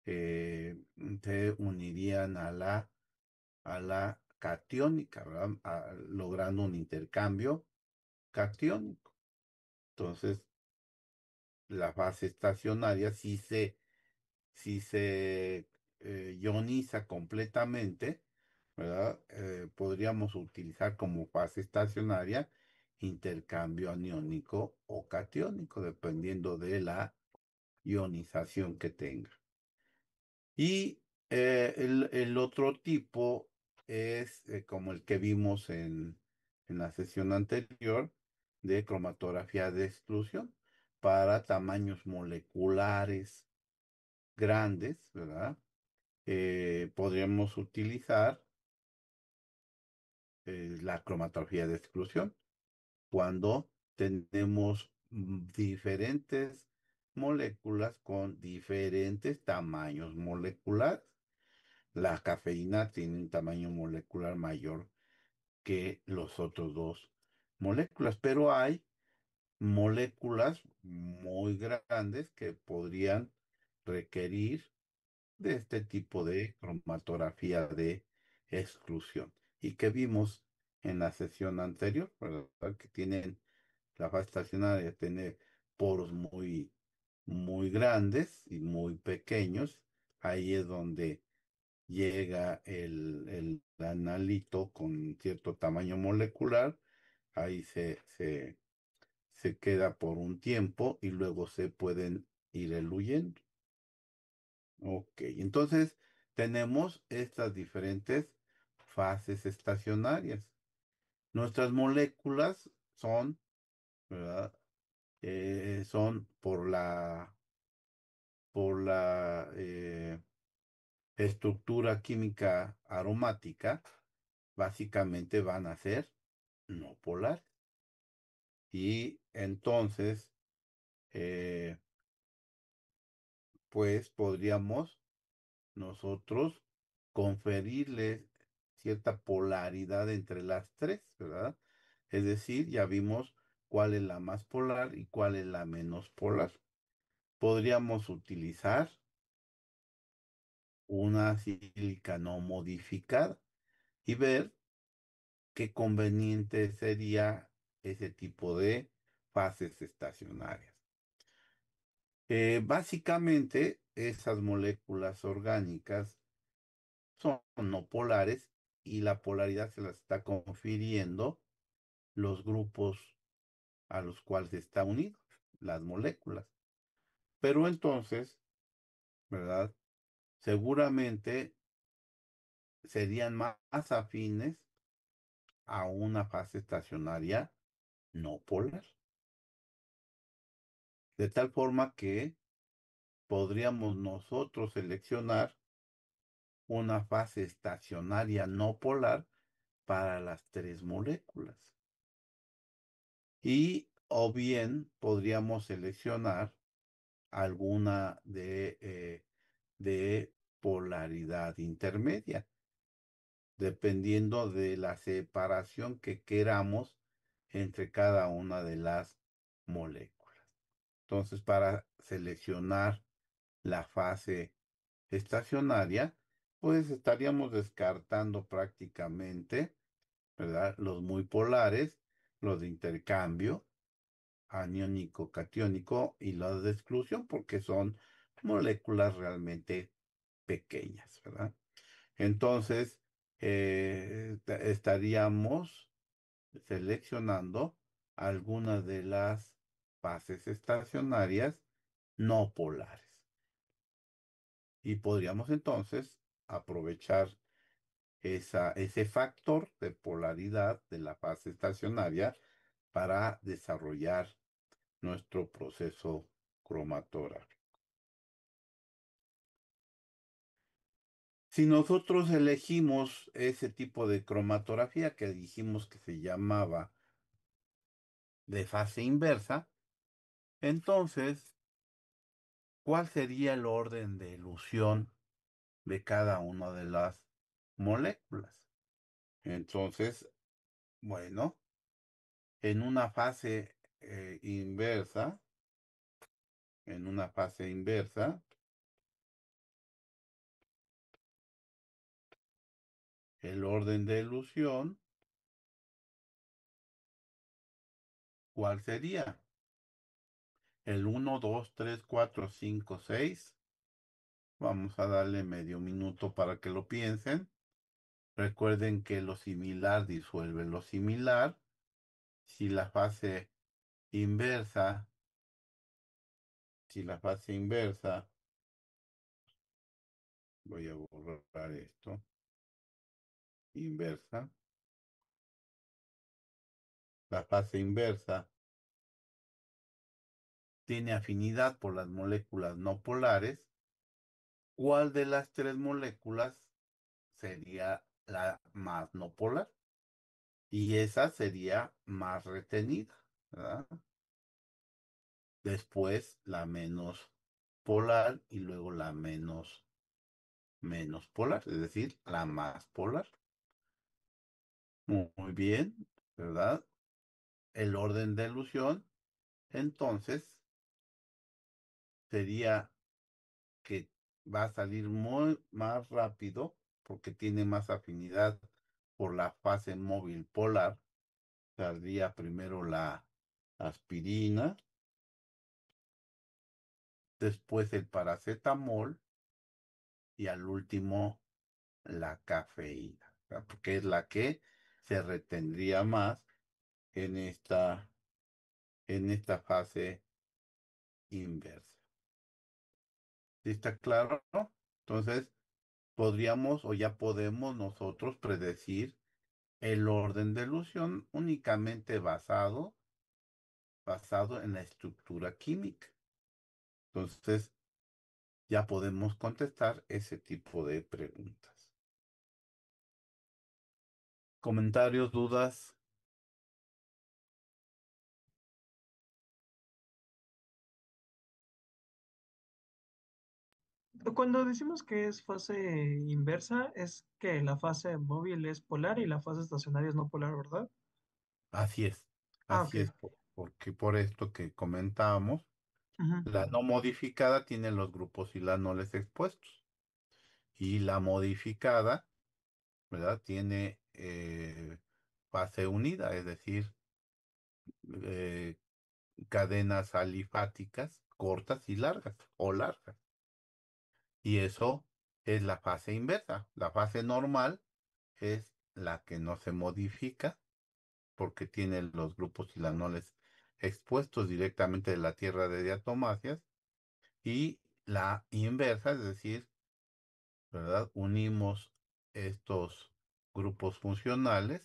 se unirían a la catiónica, ¿verdad? Logrando un intercambio catiónico. Entonces, la fase estacionaria si se ioniza completamente, ¿verdad? Podríamos utilizar como fase estacionaria intercambio aniónico o catiónico, dependiendo de la ionización que tenga. Y el otro tipo es como el que vimos en la sesión anterior de cromatografía de exclusión para tamaños moleculares grandes, ¿verdad? Podríamos utilizar la cromatografía de exclusión cuando tenemos diferentes moléculas con diferentes tamaños moleculares. La cafeína tiene un tamaño molecular mayor que los otros dos moléculas, pero hay moléculas muy grandes que podrían requerir de este tipo de cromatografía de exclusión y que vimos en la sesión anterior, ¿verdad? Que tienen la fase estacionaria, tiene poros muy grandes y muy pequeños. Ahí es donde llega el analito con cierto tamaño molecular, ahí se queda por un tiempo y luego se pueden ir eluyendo. Ok, entonces tenemos estas diferentes fases estacionarias. Nuestras moléculas son, ¿verdad? Son por la estructura química aromática, básicamente van a ser no polares. Y entonces, eh, pues podríamos nosotros conferirle cierta polaridad entre las tres, ¿verdad? Es decir, ya vimos cuál es la más polar y cuál es la menos polar. Podríamos utilizar una sílica no modificada y ver qué conveniente sería ese tipo de fases estacionarias. Básicamente, esas moléculas orgánicas son no polares y la polaridad se la está confiriendo los grupos a los cuales está unido, las moléculas. Pero entonces, ¿verdad? Seguramente serían más afines a una fase estacionaria no polar. De tal forma que podríamos nosotros seleccionar una fase estacionaria no polar para las tres moléculas. Y o bien podríamos seleccionar alguna de polaridad intermedia, dependiendo de la separación que queramos entre cada una de las moléculas. Entonces, para seleccionar la fase estacionaria, pues estaríamos descartando prácticamente, ¿verdad? Los muy polares, los de intercambio, aniónico, catiónico y los de exclusión, porque son moléculas realmente pequeñas, ¿verdad? Entonces, estaríamos seleccionando algunas de las fases estacionarias no polares. Y podríamos entonces aprovechar ese factor de polaridad de la fase estacionaria para desarrollar nuestro proceso cromatográfico. Si nosotros elegimos ese tipo de cromatografía que dijimos que se llamaba de fase inversa, entonces, ¿cuál sería el orden de elusión de cada una de las moléculas? Entonces, bueno, en una fase inversa, en una fase inversa, el orden de elusión, ¿cuál sería? El 1, 2, 3, 4, 5, 6. Vamos a darle medio minuto para que lo piensen. Recuerden que lo similar disuelve lo similar. Si la fase inversa, si la fase inversa, voy a borrar esto, inversa, la fase inversa tiene afinidad por las moléculas no polares, ¿cuál de las tres moléculas sería la más no polar? Y esa sería más retenida, ¿verdad? Después la menos polar y luego la menos polar, es decir, la más polar. Muy bien, ¿verdad? El orden de elusión, entonces, sería que va a salir muy más rápido porque tiene más afinidad por la fase móvil polar. Saldría primero la aspirina, después el paracetamol y al último la cafeína, ¿verdad? Porque es la que se retendría más en esta fase inversa. ¿Sí está claro? Entonces, podríamos o ya podemos nosotros predecir el orden de elusión únicamente basado en la estructura química. Entonces, ya podemos contestar ese tipo de preguntas. ¿Comentarios, dudas? Cuando decimos que es fase inversa, es que la fase móvil es polar y la fase estacionaria es no polar, ¿verdad? Así es, Ah, ok. así es, porque por esto que comentábamos, Ujú. la no modificada tiene los grupos y las noles expuestos. Y la modificada, ¿verdad? Tiene fase unida, es decir, eh, cadenas alifáticas cortas y largas o largas. Y eso es la fase inversa. La fase normal es la que no se modifica porque tiene los grupos silanoles expuestos directamente de la tierra de diatomáceas. Y la inversa, es decir, ¿verdad? Unimos estos grupos funcionales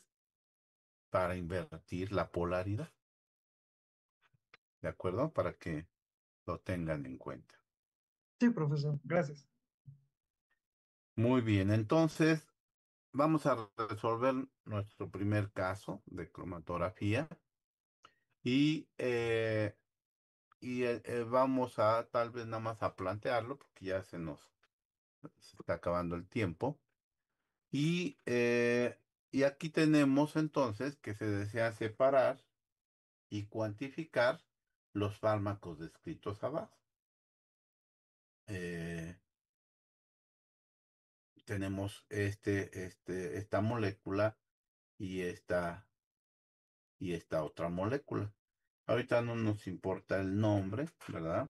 para invertir la polaridad, ¿de acuerdo? Para que lo tengan en cuenta. Sí, profesor, gracias. Muy bien, entonces vamos a resolver nuestro primer caso de cromatografía y, vamos a tal vez nada más a plantearlo porque ya se está acabando el tiempo. Y aquí tenemos entonces que se desea separar y cuantificar los fármacos descritos abajo. Eh, Tenemos esta molécula y esta otra molécula. Ahorita no nos importa el nombre, ¿verdad?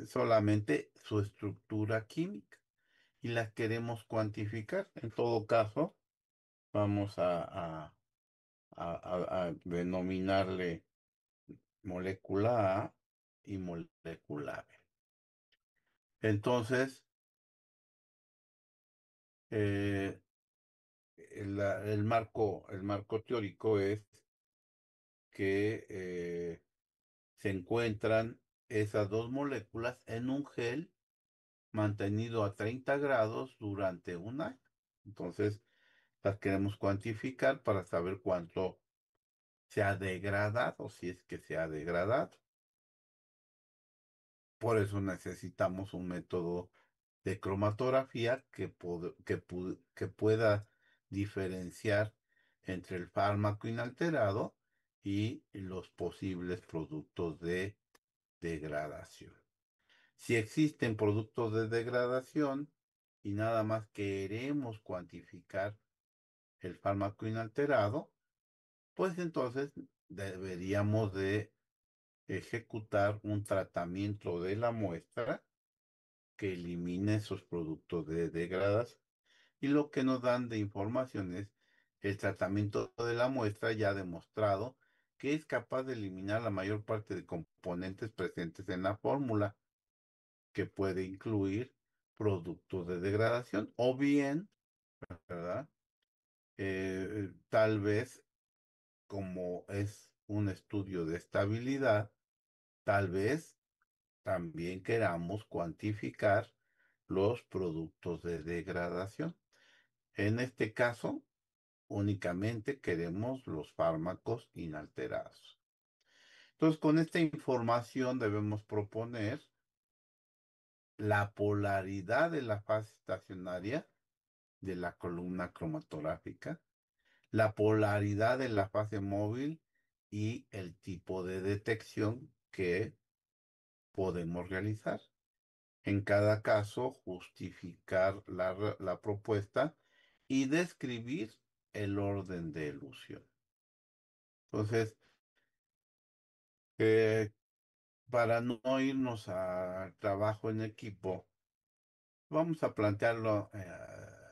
Solamente su estructura química y las queremos cuantificar. En todo caso, vamos a denominarle molécula A y molécula B. Entonces, eh, el marco teórico es que se encuentran esas dos moléculas en un gel mantenido a 30 grados durante un año. Entonces, las queremos cuantificar para saber cuánto se ha degradado, si es que se ha degradado. Por eso necesitamos un método de cromatografía que pueda diferenciar entre el fármaco inalterado y los posibles productos de degradación. Si existen productos de degradación y nada más queremos cuantificar el fármaco inalterado, pues entonces deberíamos de ejecutar un tratamiento de la muestra que elimine esos productos de degradación. Y lo que nos dan de información es el tratamiento de la muestra ya demostrado que es capaz de eliminar la mayor parte de componentes presentes en la fórmula, que puede incluir productos de degradación o bien, ¿verdad? Tal vez como es un estudio de estabilidad, tal vez también queramos cuantificar los productos de degradación. En este caso, únicamente queremos los fármacos inalterados. Entonces, con esta información debemos proponer la polaridad de la fase estacionaria de la columna cromatográfica, la polaridad de la fase móvil y el tipo de detección que podemos realizar. En cada caso, justificar la propuesta y describir el orden de elusión. Entonces, eh, para no irnos a trabajo en equipo, vamos a plantearlo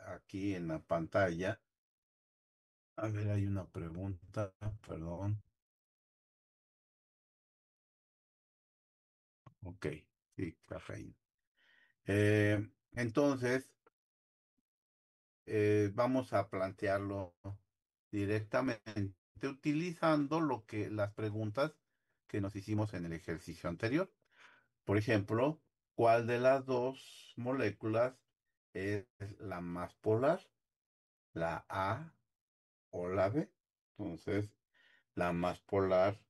aquí en la pantalla. A ver, hay una pregunta, perdón. Ok, sí, cafeína. Entonces, vamos a plantearlo directamente utilizando las preguntas que nos hicimos en el ejercicio anterior. Por ejemplo, ¿cuál de las dos moléculas es la más polar? ¿La A o la B? Entonces, la más polar,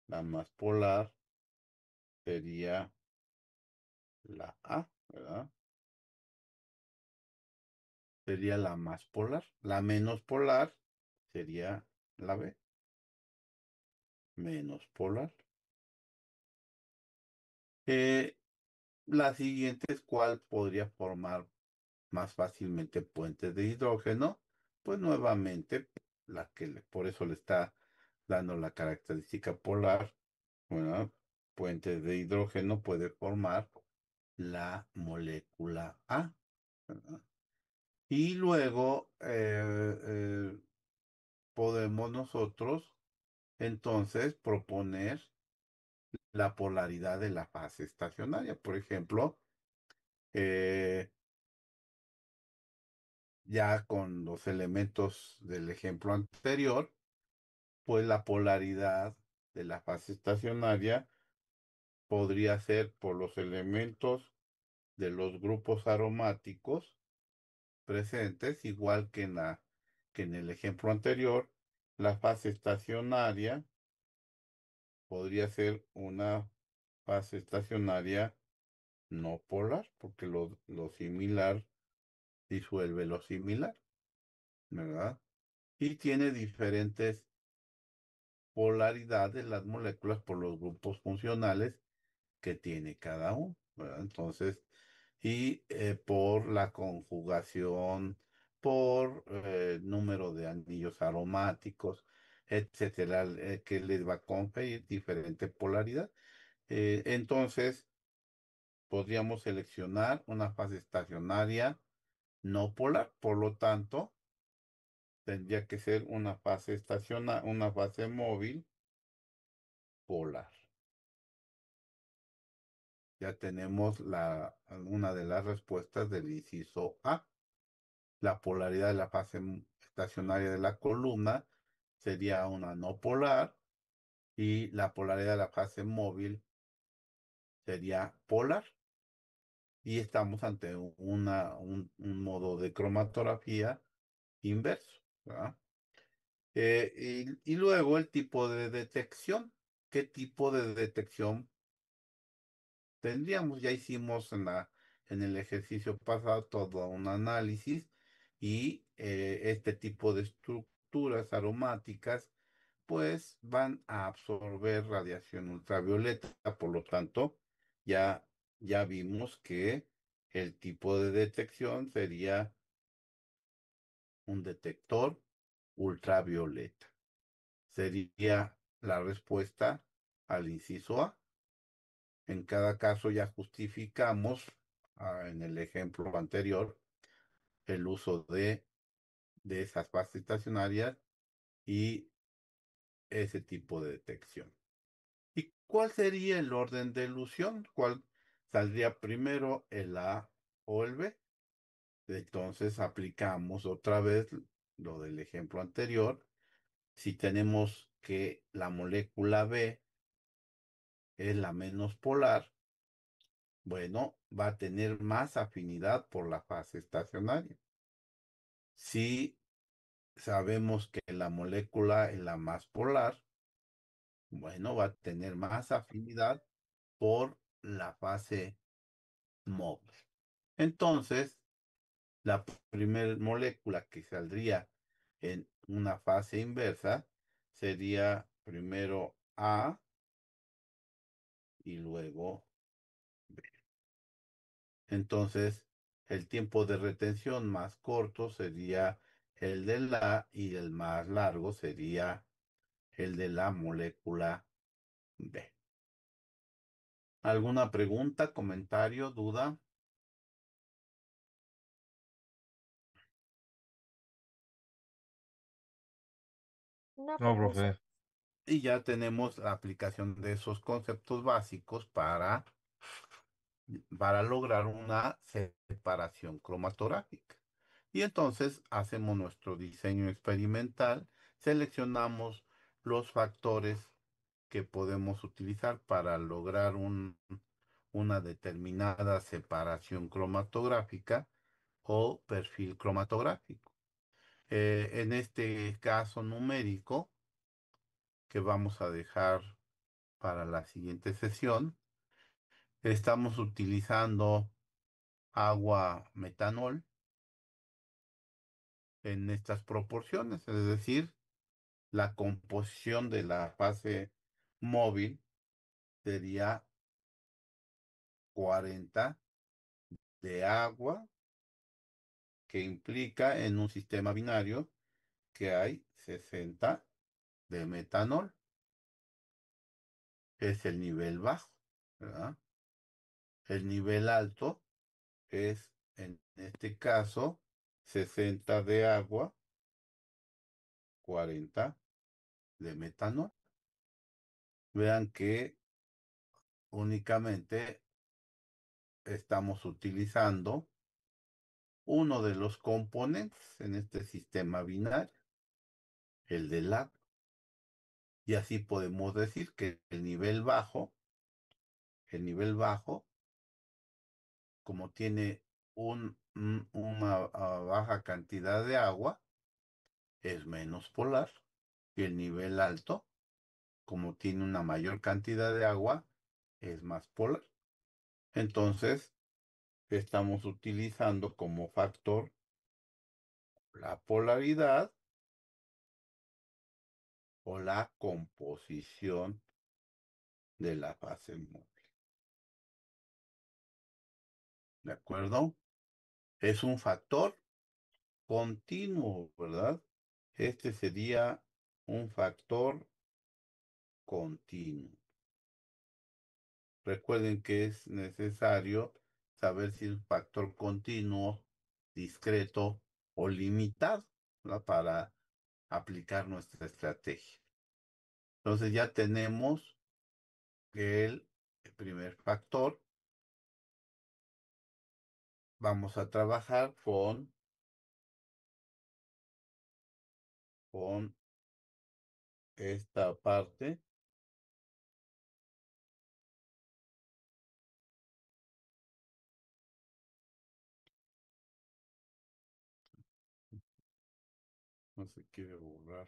la más polar sería la A, ¿verdad? Sería la más polar. La menos polar sería la B, menos polar. Eh, la siguiente es cuál podría formar más fácilmente puentes de hidrógeno. Pues nuevamente, por eso le está dando la característica polar, bueno, puente de hidrógeno puede formar la molécula A, ¿verdad? Y luego podemos nosotros entonces proponer la polaridad de la fase estacionaria. Por ejemplo, eh, ya con los elementos del ejemplo anterior, pues la polaridad de la fase estacionaria podría ser por los elementos de los grupos aromáticos presentes, igual que en el ejemplo anterior, la fase estacionaria podría ser una fase estacionaria no polar, porque lo similar disuelve lo similar, ¿verdad? Y tiene diferentes polaridades las moléculas por los grupos funcionales que tiene cada uno, ¿verdad? Entonces, y por la conjugación, por número de anillos aromáticos, etcétera, que les va a conferir diferente polaridad. Entonces, podríamos seleccionar una fase estacionaria no polar, por lo tanto, tendría que ser una fase una fase móvil polar. Ya tenemos una de las respuestas del inciso A. La polaridad de la fase estacionaria de la columna sería una no polar y la polaridad de la fase móvil sería polar. Y estamos ante un modo de cromatografía inverso, ¿verdad? Y luego el tipo de detección. ¿Qué tipo de detección tendríamos? Ya hicimos en el ejercicio pasado todo un análisis y este tipo de estructuras aromáticas pues van a absorber radiación ultravioleta. Por lo tanto, ya, ya vimos que el tipo de detección sería un detector ultravioleta. Sería la respuesta al inciso A. En cada caso ya justificamos, en el ejemplo anterior, el uso de esas bases estacionarias y ese tipo de detección. ¿Y cuál sería el orden de elusión? ¿Cuál saldría primero, el A o el B? Entonces aplicamos otra vez lo del ejemplo anterior. Si tenemos que la molécula B es la menos polar, bueno, va a tener más afinidad por la fase estacionaria. Si sabemos que la molécula es la más polar, bueno, va a tener más afinidad por la fase móvil. Entonces, la primera molécula que saldría en una fase inversa sería primero A y luego B. Entonces, el tiempo de retención más corto sería el del A y el más largo sería el de la molécula B. ¿Alguna pregunta, comentario, duda? No, No, profesor. profe. Y ya tenemos la aplicación de esos conceptos básicos para lograr una separación cromatográfica. Y entonces hacemos nuestro diseño experimental, seleccionamos los factores que podemos utilizar para lograr una determinada separación cromatográfica o perfil cromatográfico. En este caso numérico, que vamos a dejar para la siguiente sesión, estamos utilizando agua metanol en estas proporciones, es decir, la composición de la fase móvil sería 40 de agua, que implica en un sistema binario que hay 60 de metanol. Es el nivel bajo, ¿verdad? El nivel alto es, en este caso, 60 de agua, 40 de metanol. Vean que únicamente estamos utilizando uno de los componentes en este sistema binario, el del agua. Y así podemos decir que el nivel bajo, como tiene una baja cantidad de agua, es menos polar. Y el nivel alto, como tiene una mayor cantidad de agua, es más polar. Entonces, estamos utilizando como factor la polaridad o la composición de la fase móvil. ¿De acuerdo? Es un factor continuo, ¿verdad? Este sería un factor continuo. Recuerden que es necesario saber si es un factor continuo, discreto o limitado, ¿verdad? Para aplicar nuestra estrategia. Entonces ya tenemos el primer factor. Vamos a trabajar con esta parte. No se quiere borrar.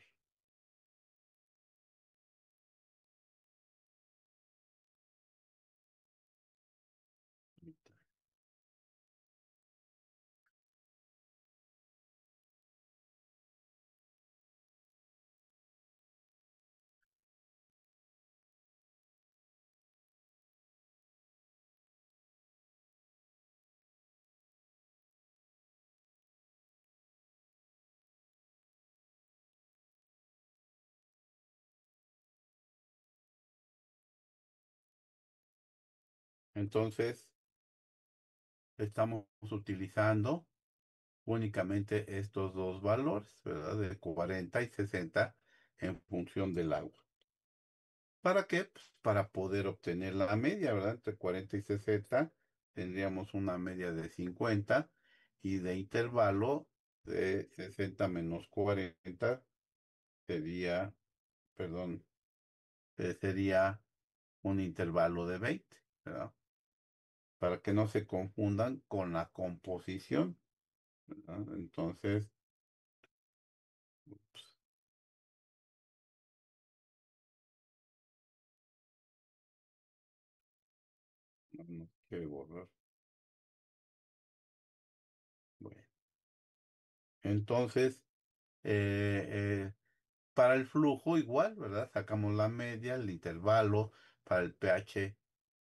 Entonces, estamos utilizando únicamente estos dos valores, ¿verdad? De 40 y 60 en función del agua. ¿Para qué? Pues para poder obtener la media, ¿verdad? Entre 40 y 60 tendríamos una media de 50 y de intervalo de 60 menos 40 sería, perdón, sería un intervalo de 20, ¿verdad? Para que no se confundan con la composición, ¿verdad? Entonces, pues, no quiere borrar. Bueno, entonces, eh, para el flujo igual, ¿verdad? Sacamos la media, el intervalo, para el pH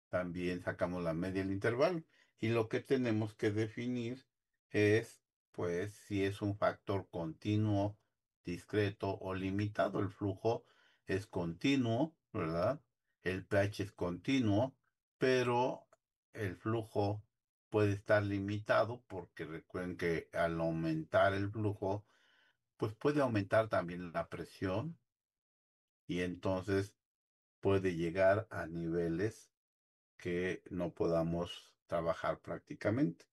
también sacamos la media, el intervalo. Y lo que tenemos que definir es, pues, si es un factor continuo, discreto o limitado. El flujo es continuo, ¿verdad? El pH es continuo, pero el flujo puede estar limitado porque recuerden que al aumentar el flujo, pues puede aumentar también la presión y entonces puede llegar a niveles que no podamos trabajar prácticamente.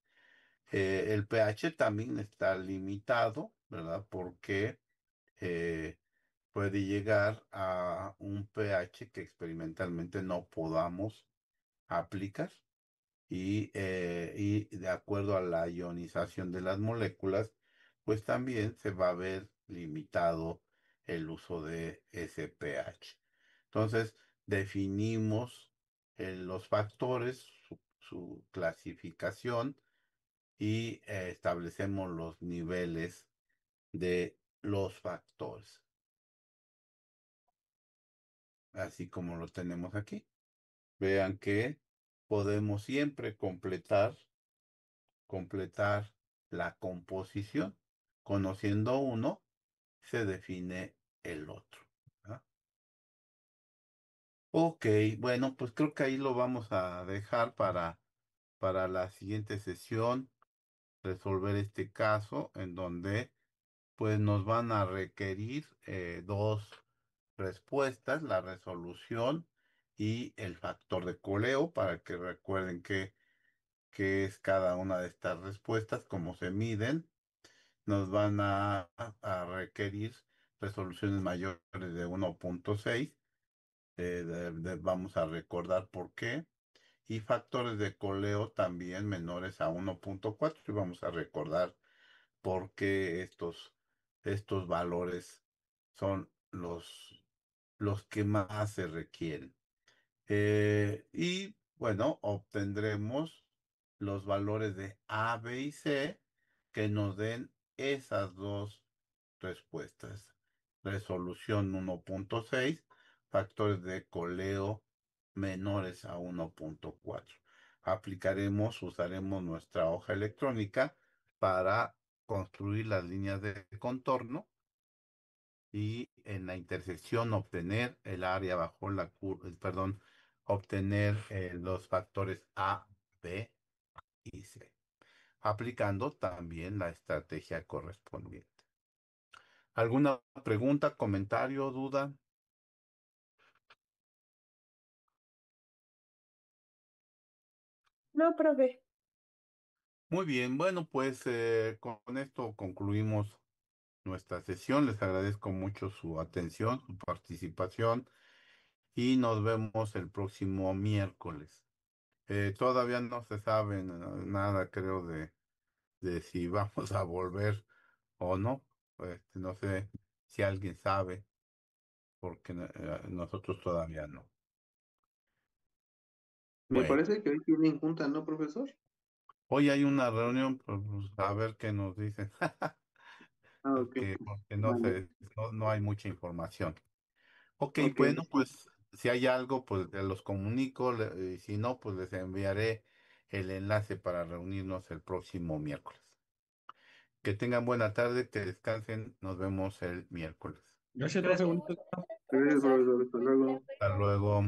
El pH también está limitado, ¿verdad? Porque eh, puede llegar a un pH que experimentalmente no podamos aplicar. Y de acuerdo a la ionización de las moléculas, pues también se va a ver limitado el uso de ese pH. Entonces, definimos los factores, su clasificación y establecemos los niveles de los factores, así como lo tenemos aquí. Vean que podemos siempre completar la composición. Conociendo uno, se define el otro, ¿verdad? Ok, bueno, pues creo que ahí lo vamos a dejar para la siguiente sesión, resolver este caso en donde pues nos van a requerir dos respuestas, la resolución y el factor de coleo, para que recuerden qué es cada una de estas respuestas, cómo se miden. Nos van a requerir resoluciones mayores de 1.6. Vamos a recordar por qué. Y factores de coleo también menores a 1.4. Y vamos a recordar por qué estos valores son los que más se requieren. Y bueno, obtendremos los valores de A, B y C que nos den esas dos respuestas. Resolución 1.6, factores de coleo menores a 1.4. Usaremos nuestra hoja electrónica para construir las líneas de contorno y en la intersección obtener el área bajo la curva, perdón, obtener los factores A, B y C, aplicando también la estrategia correspondiente. ¿Alguna pregunta, comentario, duda? No, profe. Muy bien, bueno, pues con esto concluimos nuestra sesión. Les agradezco mucho su atención, su participación y nos vemos el próximo miércoles. Todavía no se sabe nada, creo, de si vamos a volver o no. No sé si alguien sabe, porque nosotros todavía no. Me Bueno, parece que hoy tienen junta, ¿no, profesor? hoy hay una reunión, pues, a ver qué nos dicen, Ah, ok. porque no Vale. sé, no hay mucha información. Ok, Ok. bueno, pues si hay algo, pues los comunico, y si no, pues les enviaré el enlace para reunirnos el próximo miércoles. Que tengan buena tarde, que descansen, nos vemos el miércoles. Gracias, profe. Gracias. Bonito. Gracias, Profesor, profesor. Hasta luego. Hasta luego.